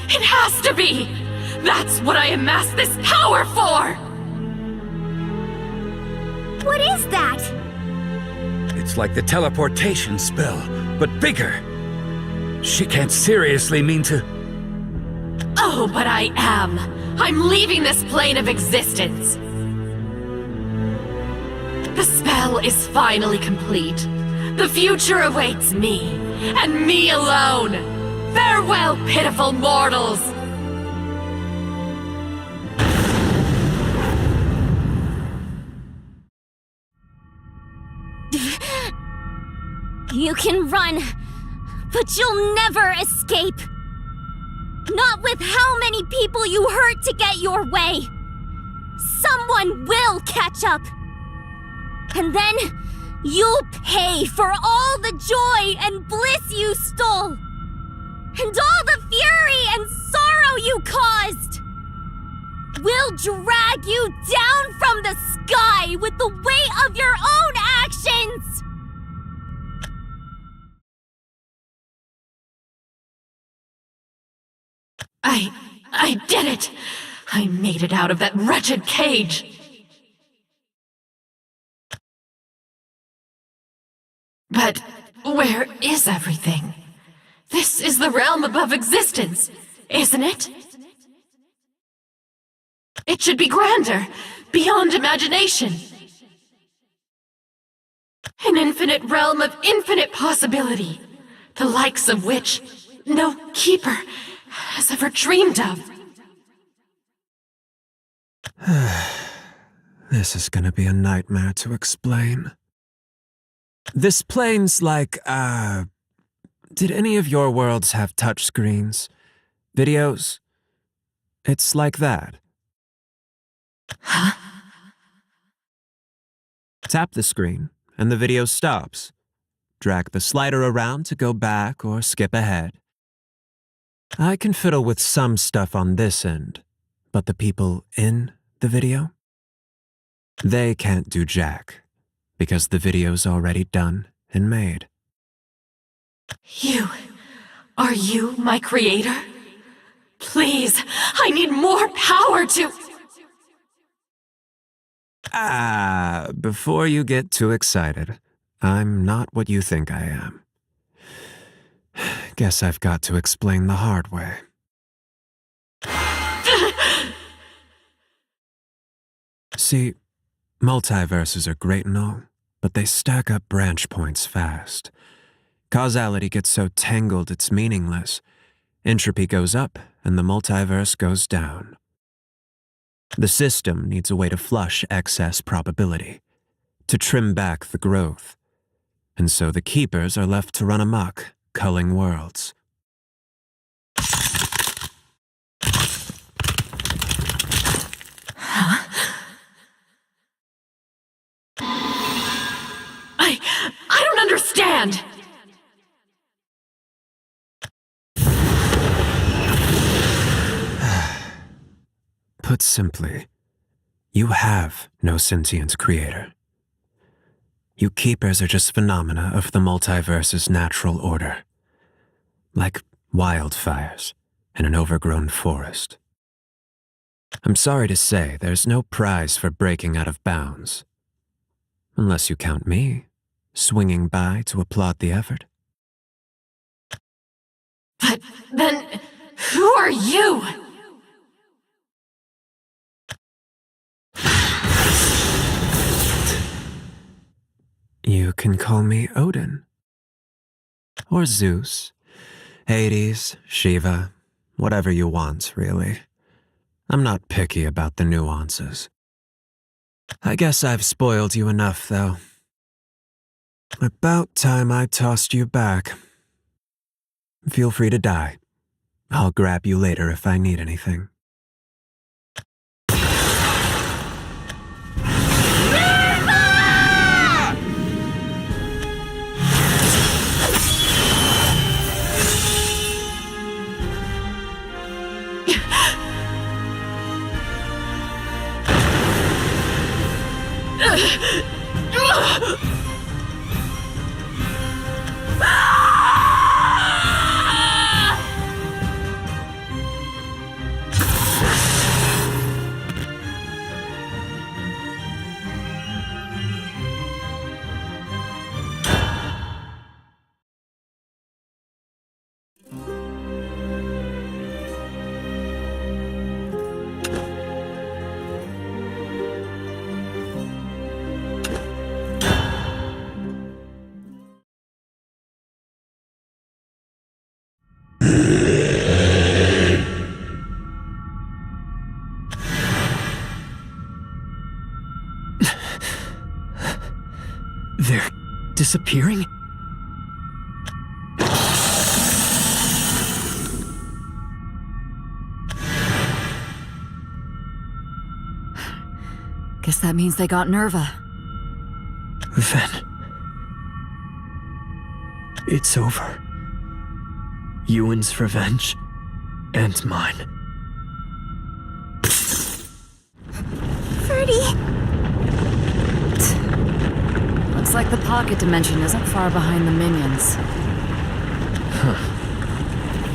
It has to be! That's what I amassed this power for! What is that? It's like the teleportation spell, but bigger. She can't seriously mean to... Oh, but I am! I'm leaving this plane of existence! The spell is finally complete. The future awaits me, and me alone! Farewell, pitiful mortals! You can run, but you'll never escape! Not with how many people you hurt to get your way! Someone will catch up! And then, you'll pay for all the joy and bliss you stole! And all the fury and sorrow you caused! We'll drag you down from the sky with the weight of your own actions! I did it! I made it out of that wretched cage! But where is everything? This is the realm above existence, isn't it? It should be grander, beyond imagination. An infinite realm of infinite possibility, the likes of which no keeper has ever dreamed of. This is gonna be a nightmare to explain. This plane's like, did any of your worlds have touchscreens? Videos? It's like that. Huh? Tap the screen, and the video stops. Drag the slider around to go back or skip ahead. I can fiddle with some stuff on this end, but the people in the video? They can't do jack, because the video's already done and made. Are you my creator? Please, I need more power to... Before you get too excited, I'm not what you think I am. Guess I've got to explain the hard way. See, multiverses are great and all, but they stack up branch points fast. Causality gets so tangled it's meaningless. Entropy goes up, and the multiverse goes down. The system needs a way to flush excess probability, to trim back the growth. And so the Keepers are left to run amok, culling worlds. understand! Put simply, you have no sentient creator. You keepers are just phenomena of the multiverse's natural order, like wildfires in an overgrown forest. I'm sorry to say there's no prize for breaking out of bounds. Unless you count me, swinging by to applaud the effort. But then, who are you? You can call me Odin. Or Zeus, Hades, Shiva, whatever you want, really. I'm not picky about the nuances. I guess I've spoiled you enough, though. About time I tossed you back. Feel free to die. I'll grab you later if I need anything. They're disappearing? Guess that means they got Nerva. Then it's over. Yuwan's revenge and mine. Verdi! Looks like the pocket dimension isn't far behind the minions. Huh.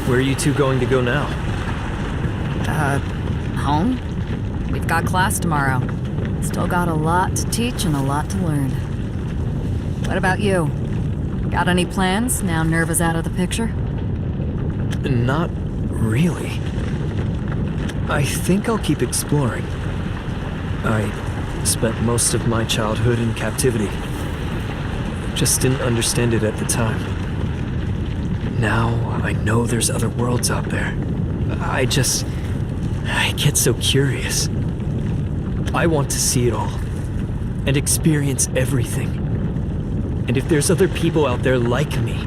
Where are you two going to go now? Home? We've got class tomorrow. Still got a lot to teach and a lot to learn. What about you? Got any plans now Nerva's out of the picture? Not really. I think I'll keep exploring. I spent most of my childhood in captivity. Just didn't understand it at the time. Now I know there's other worlds out there. I get so curious. I want to see it all and experience everything. And if there's other people out there like me,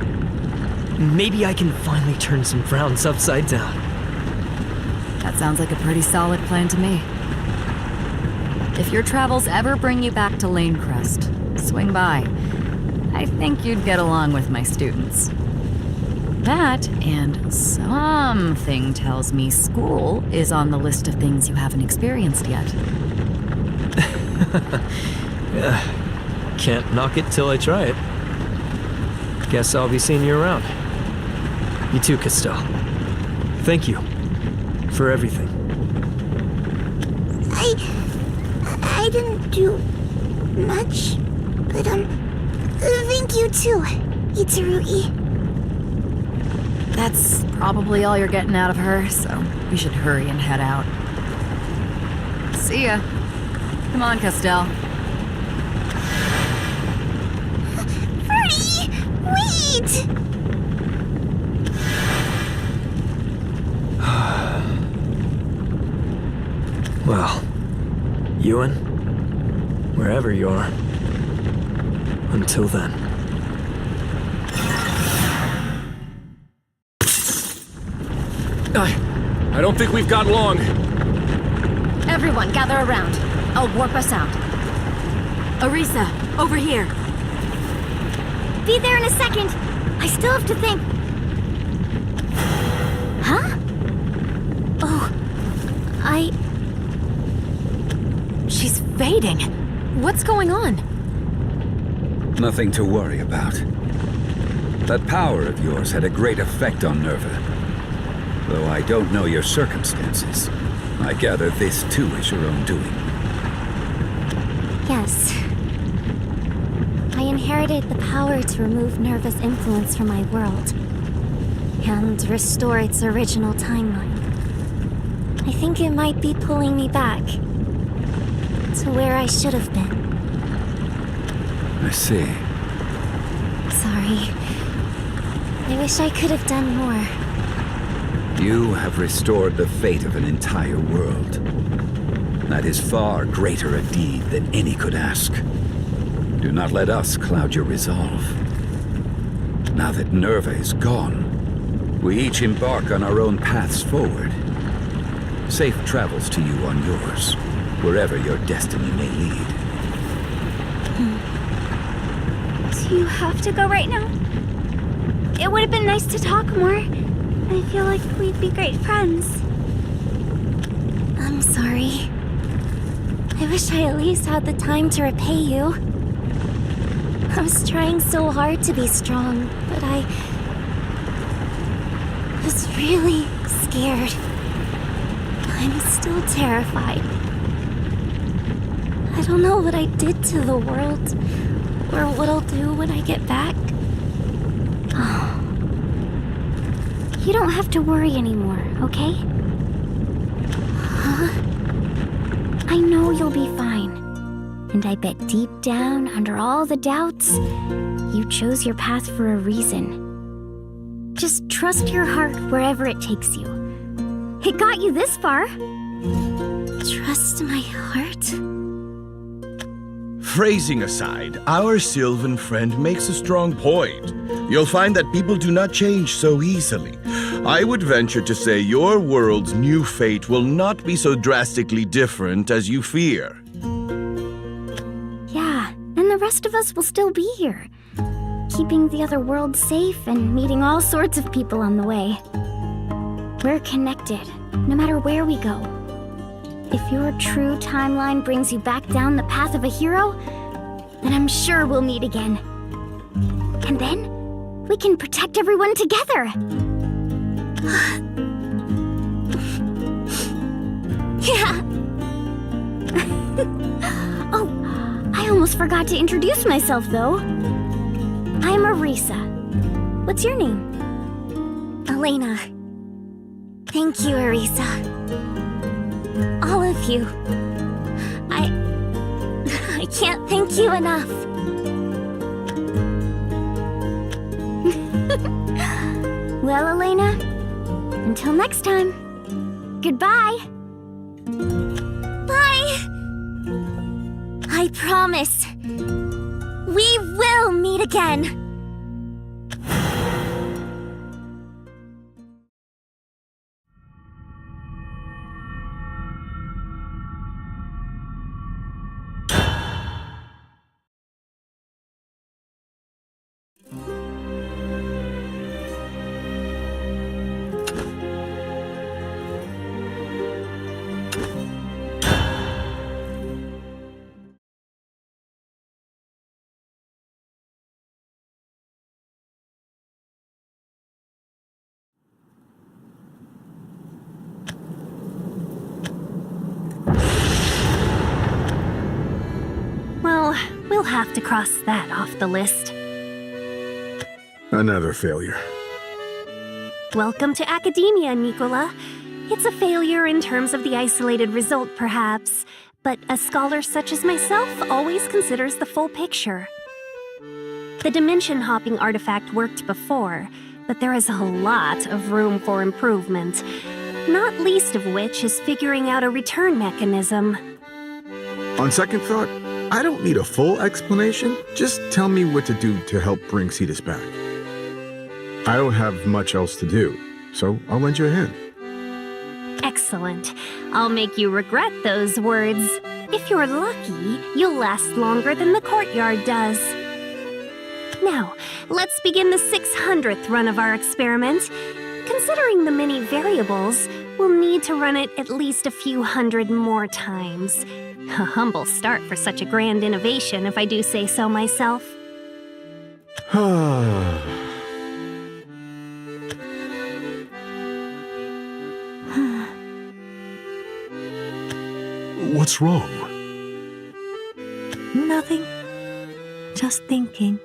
maybe I can finally turn some frowns upside down. That sounds like a pretty solid plan to me. If your travels ever bring you back to Lanecrest, swing by. I think you'd get along with my students. That, and something tells me school is on the list of things you haven't experienced yet. Yeah, can't knock it till I try it. Guess I'll be seeing you around. You too, Castelle. Thank you for everything. I didn't do much, but thank you too, Itsurugi. That's probably all you're getting out of her, so we should hurry and head out. See ya. Come on, Castelle. Verdi! Wait! Well, Yuwan, wherever you are, until then. I don't think we've got long. Everyone, gather around. I'll warp us out. Arisa, over here. Be there in a second. I still have to think. Huh? Oh, She's fading. What's going on? Nothing to worry about. That power of yours had a great effect on Nerva. Though I don't know your circumstances, I gather this too is your own doing. Yes. I inherited the power to remove Nerva's influence from my world and restore its original timeline. I think it might be pulling me back to where I should have been. I see. Sorry. I wish I could have done more. You have restored the fate of an entire world. That is far greater a deed than any could ask. Do not let us cloud your resolve. Now that Nerva is gone, we each embark on our own paths forward. Safe travels to you on yours, wherever your destiny may lead. Do you have to go right now? It would have been nice to talk more. I feel like we'd be great friends. I'm sorry. I wish I at least had the time to repay you. I was trying so hard to be strong, but I was really scared. I'm still terrified. I don't know what I did to the world, or what I'll do when I get back. Oh. You don't have to worry anymore, okay? Huh? I know you'll be fine. And I bet deep down, under all the doubts, you chose your path for a reason. Just trust your heart wherever it takes you. It got you this far. Trust my heart? Phrasing aside, our Sylvan friend makes a strong point. You'll find that people do not change so easily. I would venture to say your world's new fate will not be so drastically different as you fear. Yeah, and the rest of us will still be here, keeping the other world safe and meeting all sorts of people on the way. We're connected, no matter where we go. If your true timeline brings you back down the path of a hero, then I'm sure we'll meet again. And then, we can protect everyone together! Yeah! Oh, I almost forgot to introduce myself, though. I'm Arisa. What's your name? Elena. Thank you, Arisa. All of you. I can't thank you enough. Well, Elena, until next time, goodbye. Bye. I promise, we will meet again. Well, we'll have to cross that off the list. Another failure. Welcome to academia, Nicola. It's a failure in terms of the isolated result, perhaps, but a scholar such as myself always considers the full picture. The dimension-hopping artifact worked before, but there is a lot of room for improvement, not least of which is figuring out a return mechanism. On second thought, I don't need a full explanation. Just tell me what to do to help bring Cetus back. I don't have much else to do, so I'll lend you a hand. Excellent. I'll make you regret those words. If you're lucky, you'll last longer than the courtyard does. Now, let's begin the 600th run of our experiment. Considering the many variables, we'll need to run it at least a few hundred more times. A humble start for such a grand innovation, if I do say so myself. What's wrong? Nothing. Just thinking.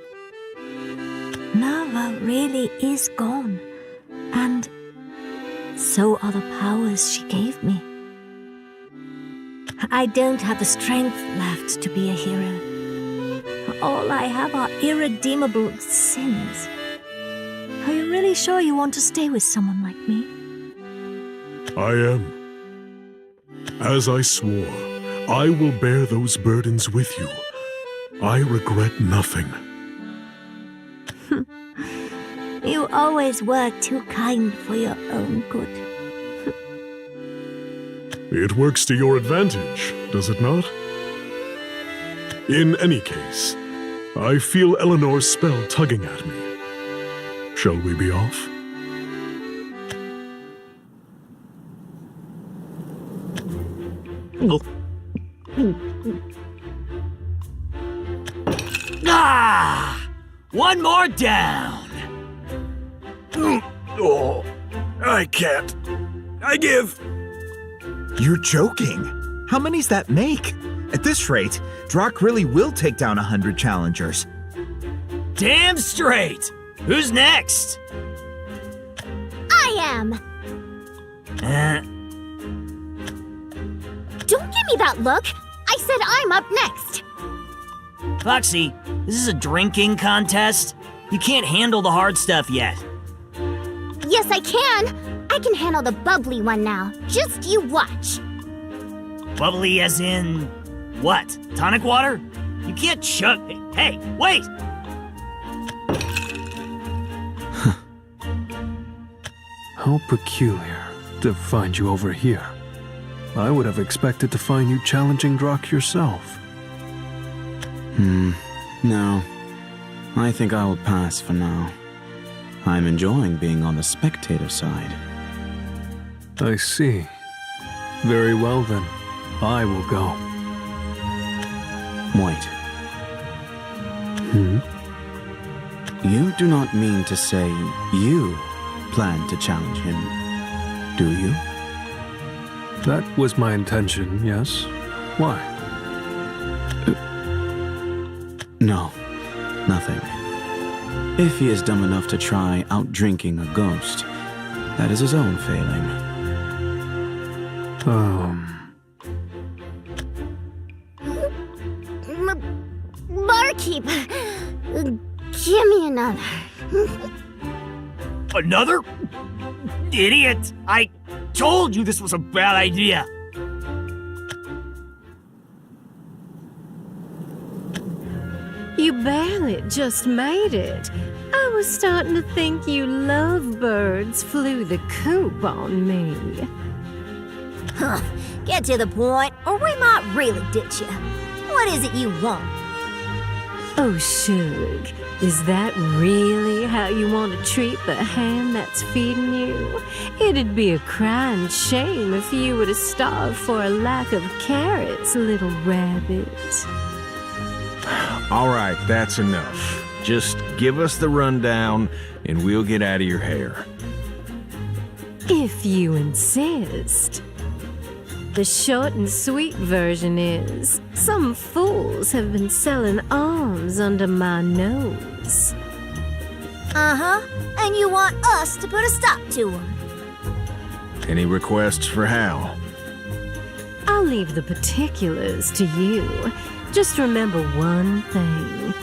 Nerva really is gone. And so are the powers she gave me. I don't have the strength left to be a hero. All I have are irredeemable sins. Are you really sure you want to stay with someone like me? I am. As I swore, I will bear those burdens with you. I regret nothing. You always were too kind for your own good. It works to your advantage, does it not? In any case, I feel Eleanor's spell tugging at me. Shall we be off? Ah! One more down! Oh, I can't. I give. You're joking. How many's that make? At this rate, Drock really will take down 100 challengers. Damn straight! Who's next? I am! Don't give me that look! I said I'm up next! Foxy, this is a drinking contest. You can't handle the hard stuff yet. Yes, I can! I can handle the bubbly one now. Just you watch. Bubbly as in... what? Tonic water? You can't chug... Hey, wait! How peculiar to find you over here. I would have expected to find you challenging Drock yourself. No. I think I will pass for now. I'm enjoying being on the spectator side. I see. Very well then. I will go. Wait. You do not mean to say you plan to challenge him, do you? That was my intention, yes. Why? No, nothing. If he is dumb enough to try out-drinking a ghost, that is his own failing. Barkeep! Give me another. Another? Idiot! I told you this was a bad idea! You barely just made it. I was starting to think you lovebirds flew the coop on me. Huh. Get to the point, or we might really ditch you. What is it you want? Oh, Shug, is that really how you want to treat the hand that's feeding you? It'd be a crying shame if you were to starve for a lack of carrots, little rabbit. All right, that's enough. Just give us the rundown, and we'll get out of your hair. If you insist. The short and sweet version is, some fools have been selling arms under my nose. Uh-huh, and you want us to put a stop to them. Any requests for Hal? I'll leave the particulars to you. Just remember one thing.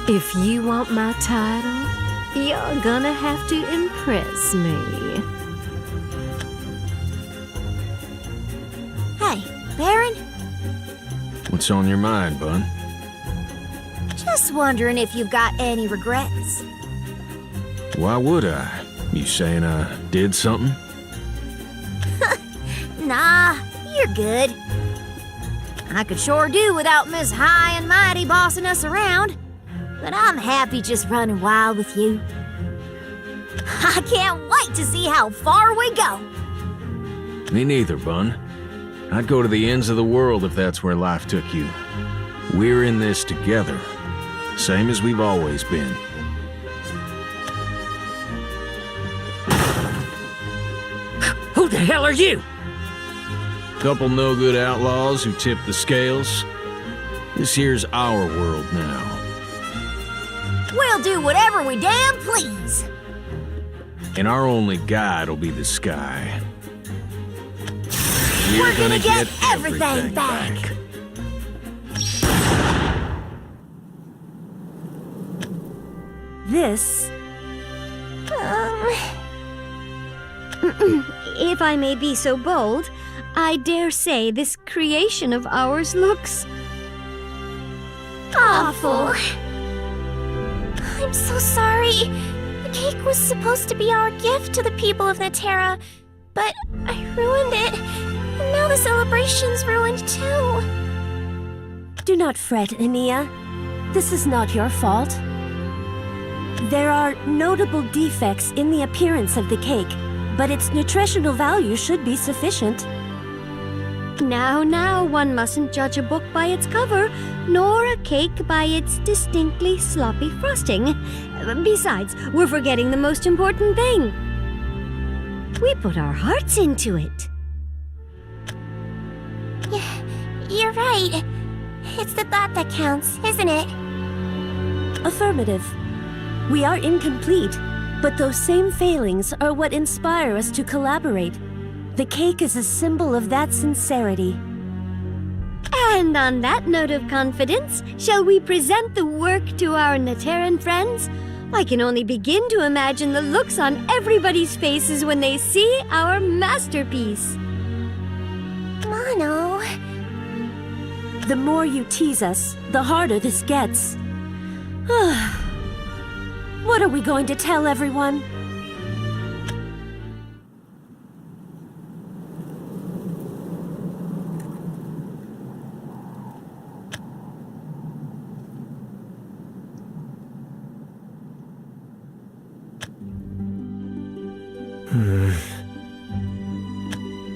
If you want my title, you're gonna have to impress me. Hey, Baron? What's on your mind, bud? Just wondering if you've got any regrets. Why would I? You saying I did something? Nah, you're good. I could sure do without Miss High and Mighty bossing us around. but I'm happy just running wild with you. I can't wait to see how far we go. Me neither, Bun. I'd go to the ends of the world if that's where life took you. We're in this together, same as we've always been. Who the hell are you? Couple no-good outlaws who tip the scales. This here's our world now. We'll do whatever we damn please. And our only guide will be the sky. We're gonna get everything back. This... if I may be so bold, I dare say this creation of ours looks... awful. I'm so sorry. The cake was supposed to be our gift to the people of Terra, but I ruined it, and now the celebration's ruined too. Do not fret, Ania. This is not your fault. There are notable defects in the appearance of the cake, but its nutritional value should be sufficient. Now, one mustn't judge a book by its cover, nor a cake by its distinctly sloppy frosting. Besides, we're forgetting the most important thing. We put our hearts into it. Yeah, you're right. It's the thought that counts, isn't it? Affirmative. We are incomplete, but those same failings are what inspire us to collaborate. The cake is a symbol of that sincerity. And on that note of confidence, shall we present the work to our Neteran friends? I can only begin to imagine the looks on everybody's faces when they see our masterpiece. Mono. The more you tease us, the harder this gets. What are we going to tell everyone?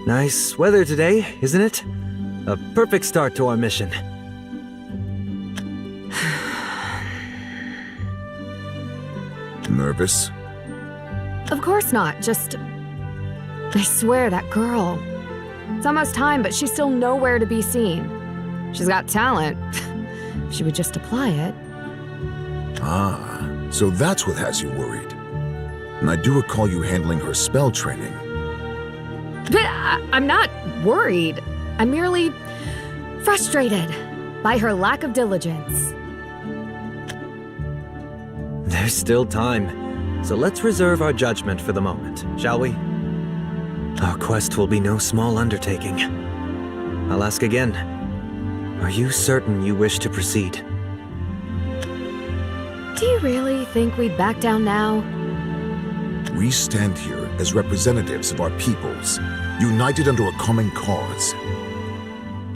Nice weather today, isn't it? A perfect start to our mission. Nervous? Of course not, just... I swear, that girl. It's almost time, but she's still nowhere to be seen. She's got talent. If she would just apply it. Ah, so that's what has you worried. And I do recall you handling her spell training. But I'm not worried. I'm merely frustrated by her lack of diligence. There's still time, so let's reserve our judgment for the moment, shall we? Our quest will be no small undertaking. I'll ask again. Are you certain you wish to proceed? Do you really think we'd back down now? We stand here as representatives of our peoples, united under a common cause.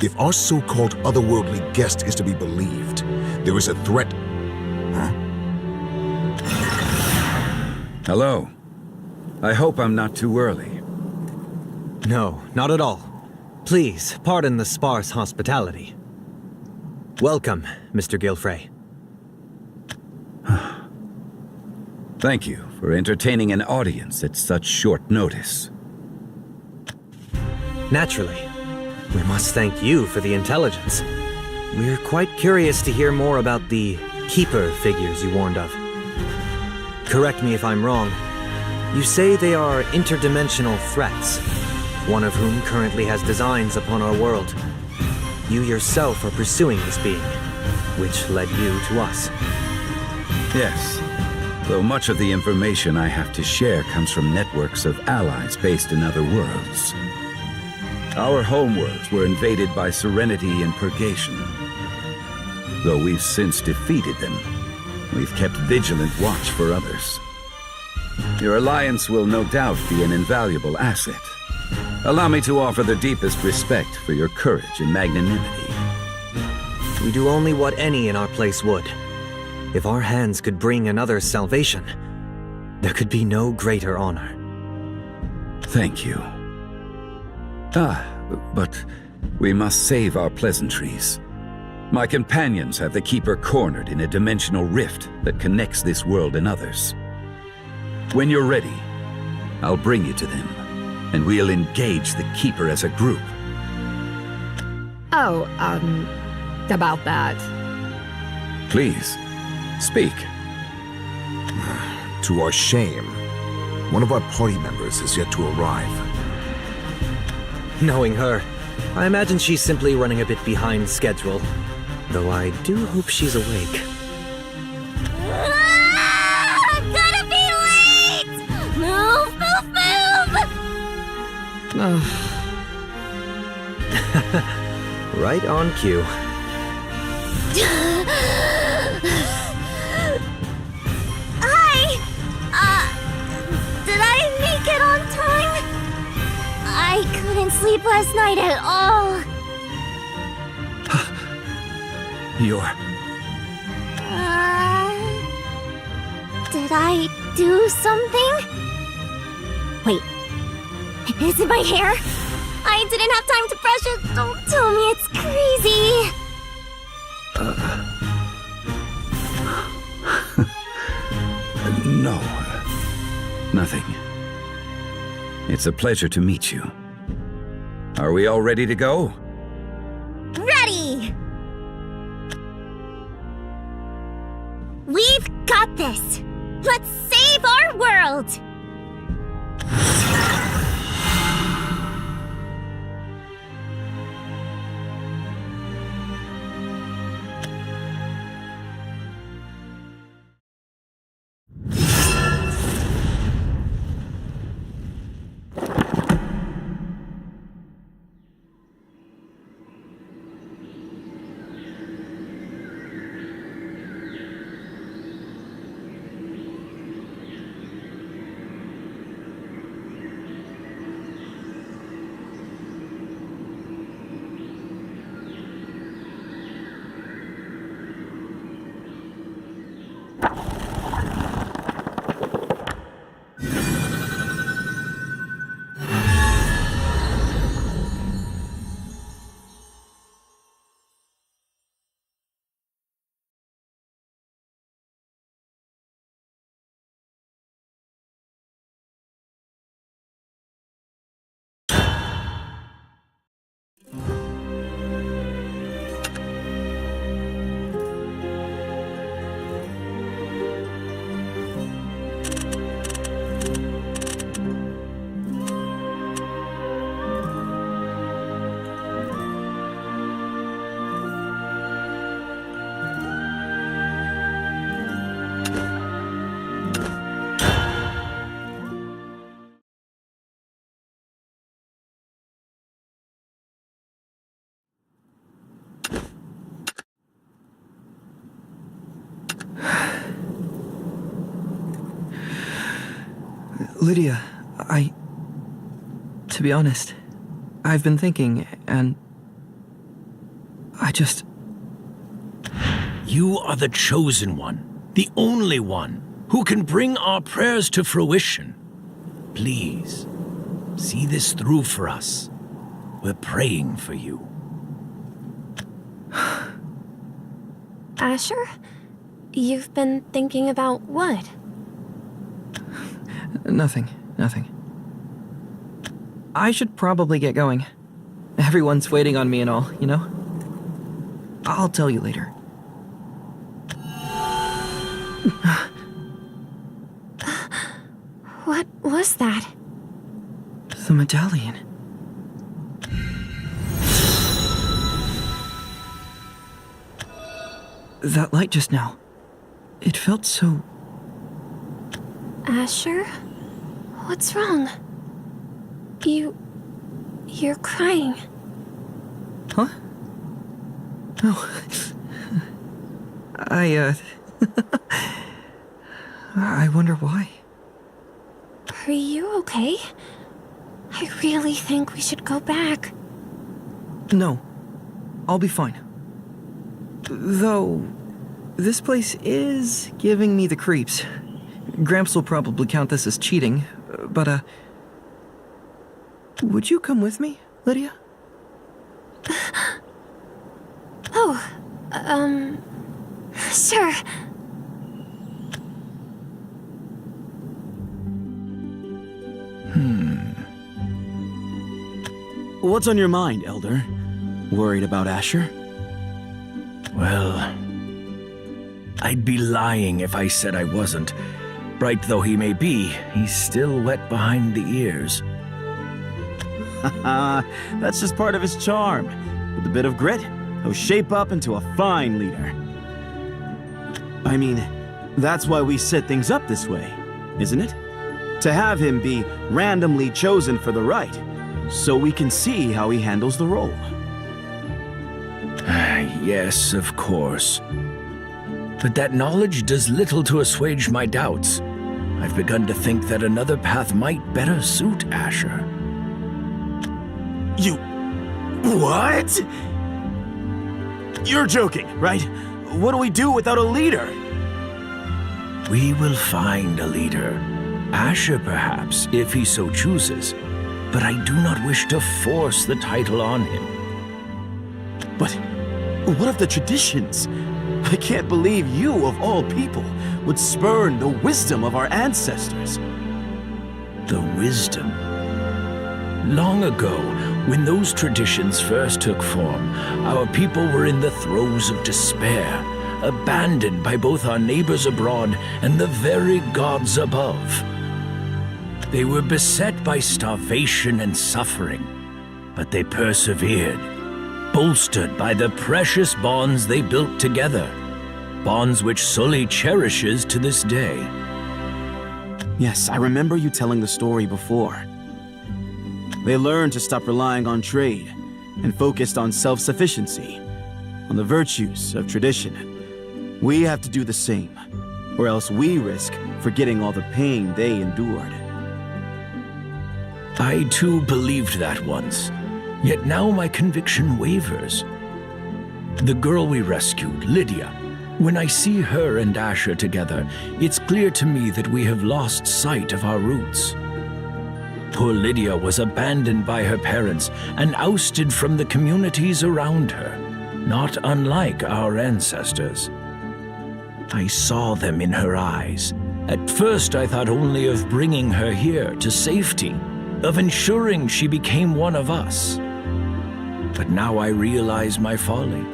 If our so-called otherworldly guest is to be believed, there is a threat... Huh? Hello. I hope I'm not too early. No, not at all. Please, pardon the sparse hospitality. Welcome, Mr. Gilfrey. Thank you for entertaining an audience at such short notice. Naturally. We must thank you for the intelligence. We're quite curious to hear more about the Keeper figures you warned of. Correct me if I'm wrong. You say they are interdimensional threats, one of whom currently has designs upon our world. You yourself are pursuing this being, which led you to us. Yes, though much of the information I have to share comes from networks of allies based in other worlds. Our homeworlds were invaded by Serenity and Purgation. Though we've since defeated them, we've kept vigilant watch for others. Your alliance will no doubt be an invaluable asset. Allow me to offer the deepest respect for your courage and magnanimity. We do only what any in our place would. If our hands could bring another's salvation, there could be no greater honor. Thank you. But we must save our pleasantries. My companions have the Keeper cornered in a dimensional rift that connects this world and others. When you're ready, I'll bring you to them, and we'll engage the Keeper as a group. Oh, about that. Please, speak. To our shame, one of our party members is yet to arrive. Knowing her, I imagine she's simply running a bit behind schedule. Though I do hope she's awake. I'm gonna be late! Move, move, move! Right on cue. Hi! Did I make it on time? I couldn't sleep last night at all. You're... Did I do something? Wait, is it my hair? I didn't have time to brush it. Don't tell me it's crazy. No. Nothing. It's a pleasure to meet you. Are we all ready to go? Ready! We've got this! Let's save our world! Lydia, to be honest, I've been thinking, and You are the chosen one, the only one, who can bring our prayers to fruition. Please, see this through for us. We're praying for you. Asher? You've been thinking about what? Nothing. I should probably get going. Everyone's waiting on me and all, you know? I'll tell you later. What was that? The medallion. That light just now. It felt so... Asher? What's wrong? You're crying. Huh? Oh. I wonder why. Are you okay? I really think we should go back. No. I'll be fine. Though, This place is giving me the creeps. Gramps will probably count this as cheating, but, would you come with me, Lydia? Oh, sure. What's on your mind, Elder? Worried about Asher? Well, I'd be lying if I said I wasn't. Bright though he may be, he's still wet behind the ears. Haha, that's just part of his charm. With a bit of grit, he'll shape up into a fine leader. I mean, that's why we set things up this way, isn't it? To have him be randomly chosen for the right, so we can see how he handles the role. Yes, of course. But that knowledge does little to assuage my doubts. I've begun to think that another path might better suit Asher. You... what? You're joking, right? What do we do without a leader? We will find a leader. Asher, perhaps, if he so chooses. But I do not wish to force the title on him. But what of the traditions? I can't believe you, of all people, would spurn the wisdom of our ancestors. The wisdom? Long ago, when those traditions first took form, our people were in the throes of despair, abandoned by both our neighbors abroad and the very gods above. They were beset by starvation and suffering, but they persevered, bolstered by the precious bonds they built together, bonds which Sully cherishes to this day. Yes, I remember you telling the story before. They learned to stop relying on trade and focused on self-sufficiency, on the virtues of tradition. We have to do the same, or else we risk forgetting all the pain they endured. I too believed that once, yet now my conviction wavers. The girl we rescued, Lydia, when I see her and Asher together, it's clear to me that we have lost sight of our roots. Poor Lydia was abandoned by her parents and ousted from the communities around her, not unlike our ancestors. I saw them in her eyes. At first I thought only of bringing her here to safety, of ensuring she became one of us. But now I realize my folly.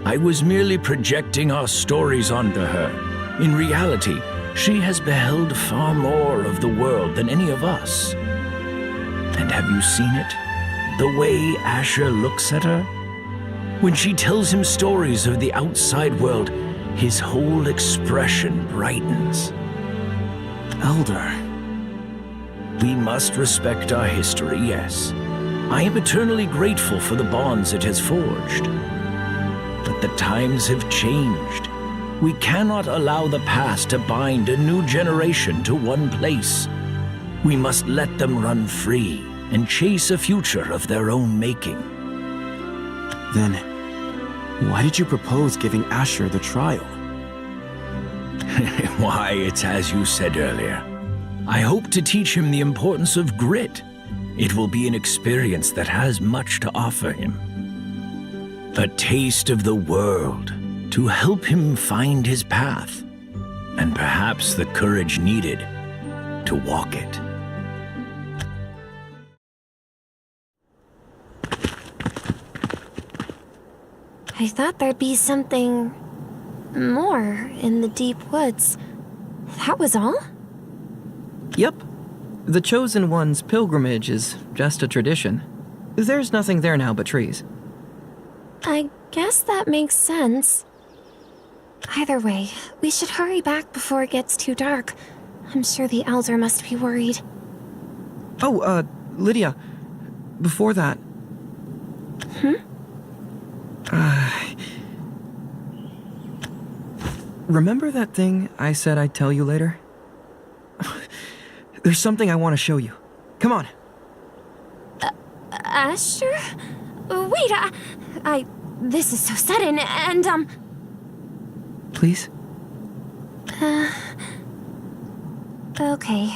I was merely projecting our stories onto her. In reality, she has beheld far more of the world than any of us. And have you seen it? The way Asher looks at her? When she tells him stories of the outside world, his whole expression brightens. Elder. We must respect our history, yes. I am eternally grateful for the bonds it has forged. But the times have changed. We cannot allow the past to bind a new generation to one place. We must let them run free and chase a future of their own making. Then, why did you propose giving Asher the trial? Why, it's as you said earlier. I hope to teach him the importance of grit. It will be an experience that has much to offer him. A taste of the world to help him find his path, and perhaps the courage needed to walk it. I thought there'd be something more in the deep woods. That was all? Yep. The Chosen One's pilgrimage is just a tradition. There's nothing there now but trees. I guess that makes sense. Either way, we should hurry back before it gets too dark. I'm sure the Elder must be worried. Oh, Lydia, before that... Remember that thing I said I'd tell you later? There's something I want to show you. Come on. Asher? Wait, this is so sudden, and, please? Okay.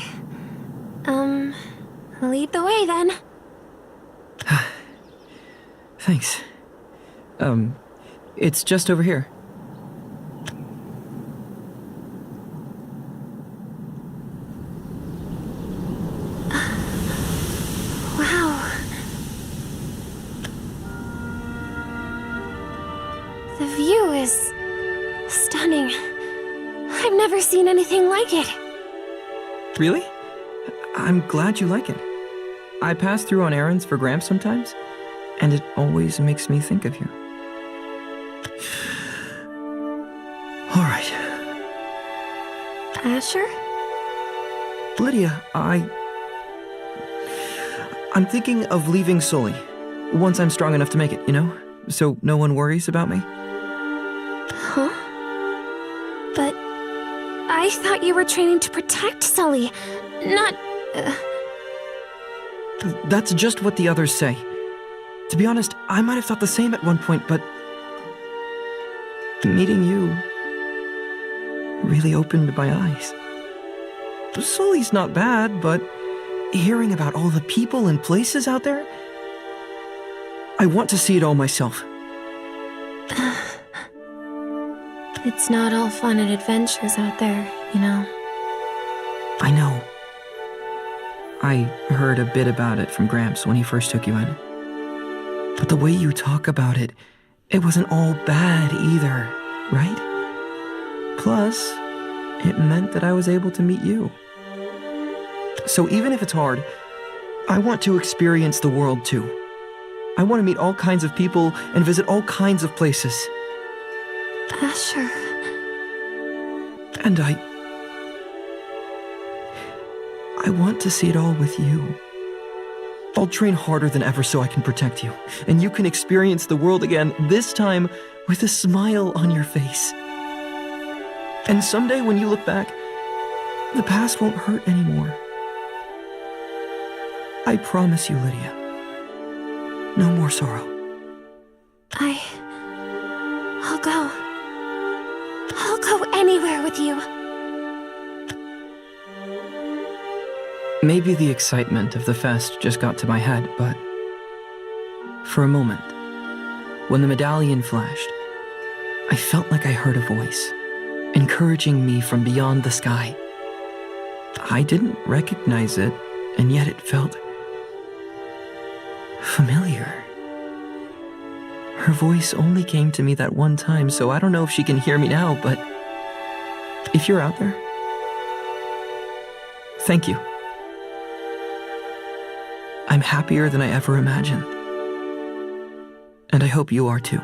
Lead the way then. Thanks. It's just over here. Wow. The view is stunning. I've never seen anything like it. Really? I'm glad you like it. I pass through on errands for Gramps sometimes, and it always makes me think of you. All right. Asher? Lydia, I'm thinking of leaving Sully. Once I'm strong enough to make it, you know? So no one worries about me. Huh? But I thought you were training to protect Sully, not... That's just what the others say. To be honest, I might have thought the same at one point, but... meeting you really opened my eyes. Sully's not bad, but hearing about all the people and places out there, I want to see it all myself. It's not all fun and adventures out there, you know. I know. I heard a bit about it from Gramps when he first took you in. But the way you talk about it, it wasn't all bad either, right? Plus, it meant that I was able to meet you. So even if it's hard, I want to experience the world too. I want to meet all kinds of people and visit all kinds of places. Asher. And I want to see it all with you. I'll train harder than ever so I can protect you, and you can experience the world again, this time with a smile on your face. And someday when you look back, the past won't hurt anymore. I promise you, Lydia. No more sorrow. I'll go. I'll go anywhere with you. Maybe the excitement of the fest just got to my head, but for a moment, when the medallion flashed, I felt like I heard a voice, encouraging me from beyond the sky. I didn't recognize it, and yet it felt familiar. Her voice only came to me that one time, so I don't know if she can hear me now, but if you're out there, thank you. I'm happier than I ever imagined. And I hope you are too.